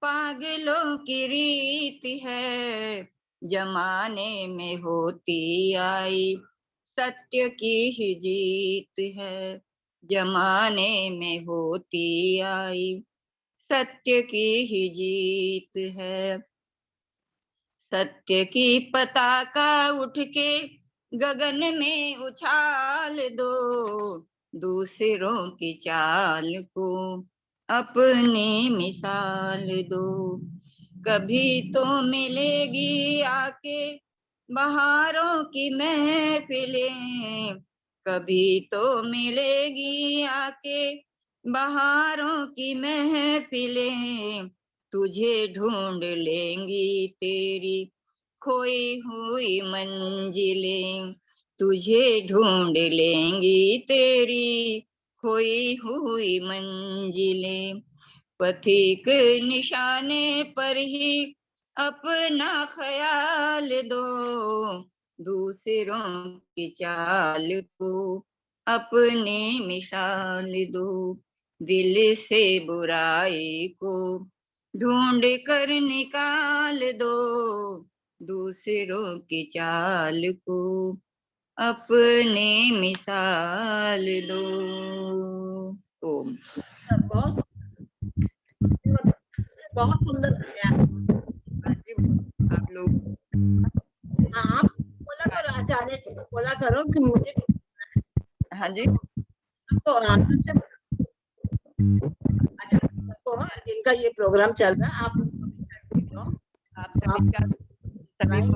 पागलों की रीत है, जमाने में होती आई सत्य की ही जीत है, जमाने में होती आई सत्य की ही जीत है, सत्य की पताका उठ के गगन में उछाल दो, दूसरों की चाल को अपनी मिसाल दो, कभी तो मिलेगी आके बहारों की महफिलें, कभी तो मिलेगी आके बहारों की महफिलें, तुझे ढूंढ लेंगी तेरी खोई हुई मंजिलें, तुझे ढूंढ लेंगी तेरी खोई हुई मंजिलें, पथिक निशाने पर ही अपना ख्याल दो, दूसरों की चाल को अपनी मिसाल दो, दिल से बुराई को ढूंढ कर निकाल दो, दूसरों की चाल को अपनी मिसाल दो। तो बहुत बहुत सुंदर गया। आप लोग आप बोला करो, आचार्य जी को बोला करो कि मुझे हाँ जी तो आचार्य को जिनका ये प्रोग्राम चल रहा है आप आप सभी का सभी को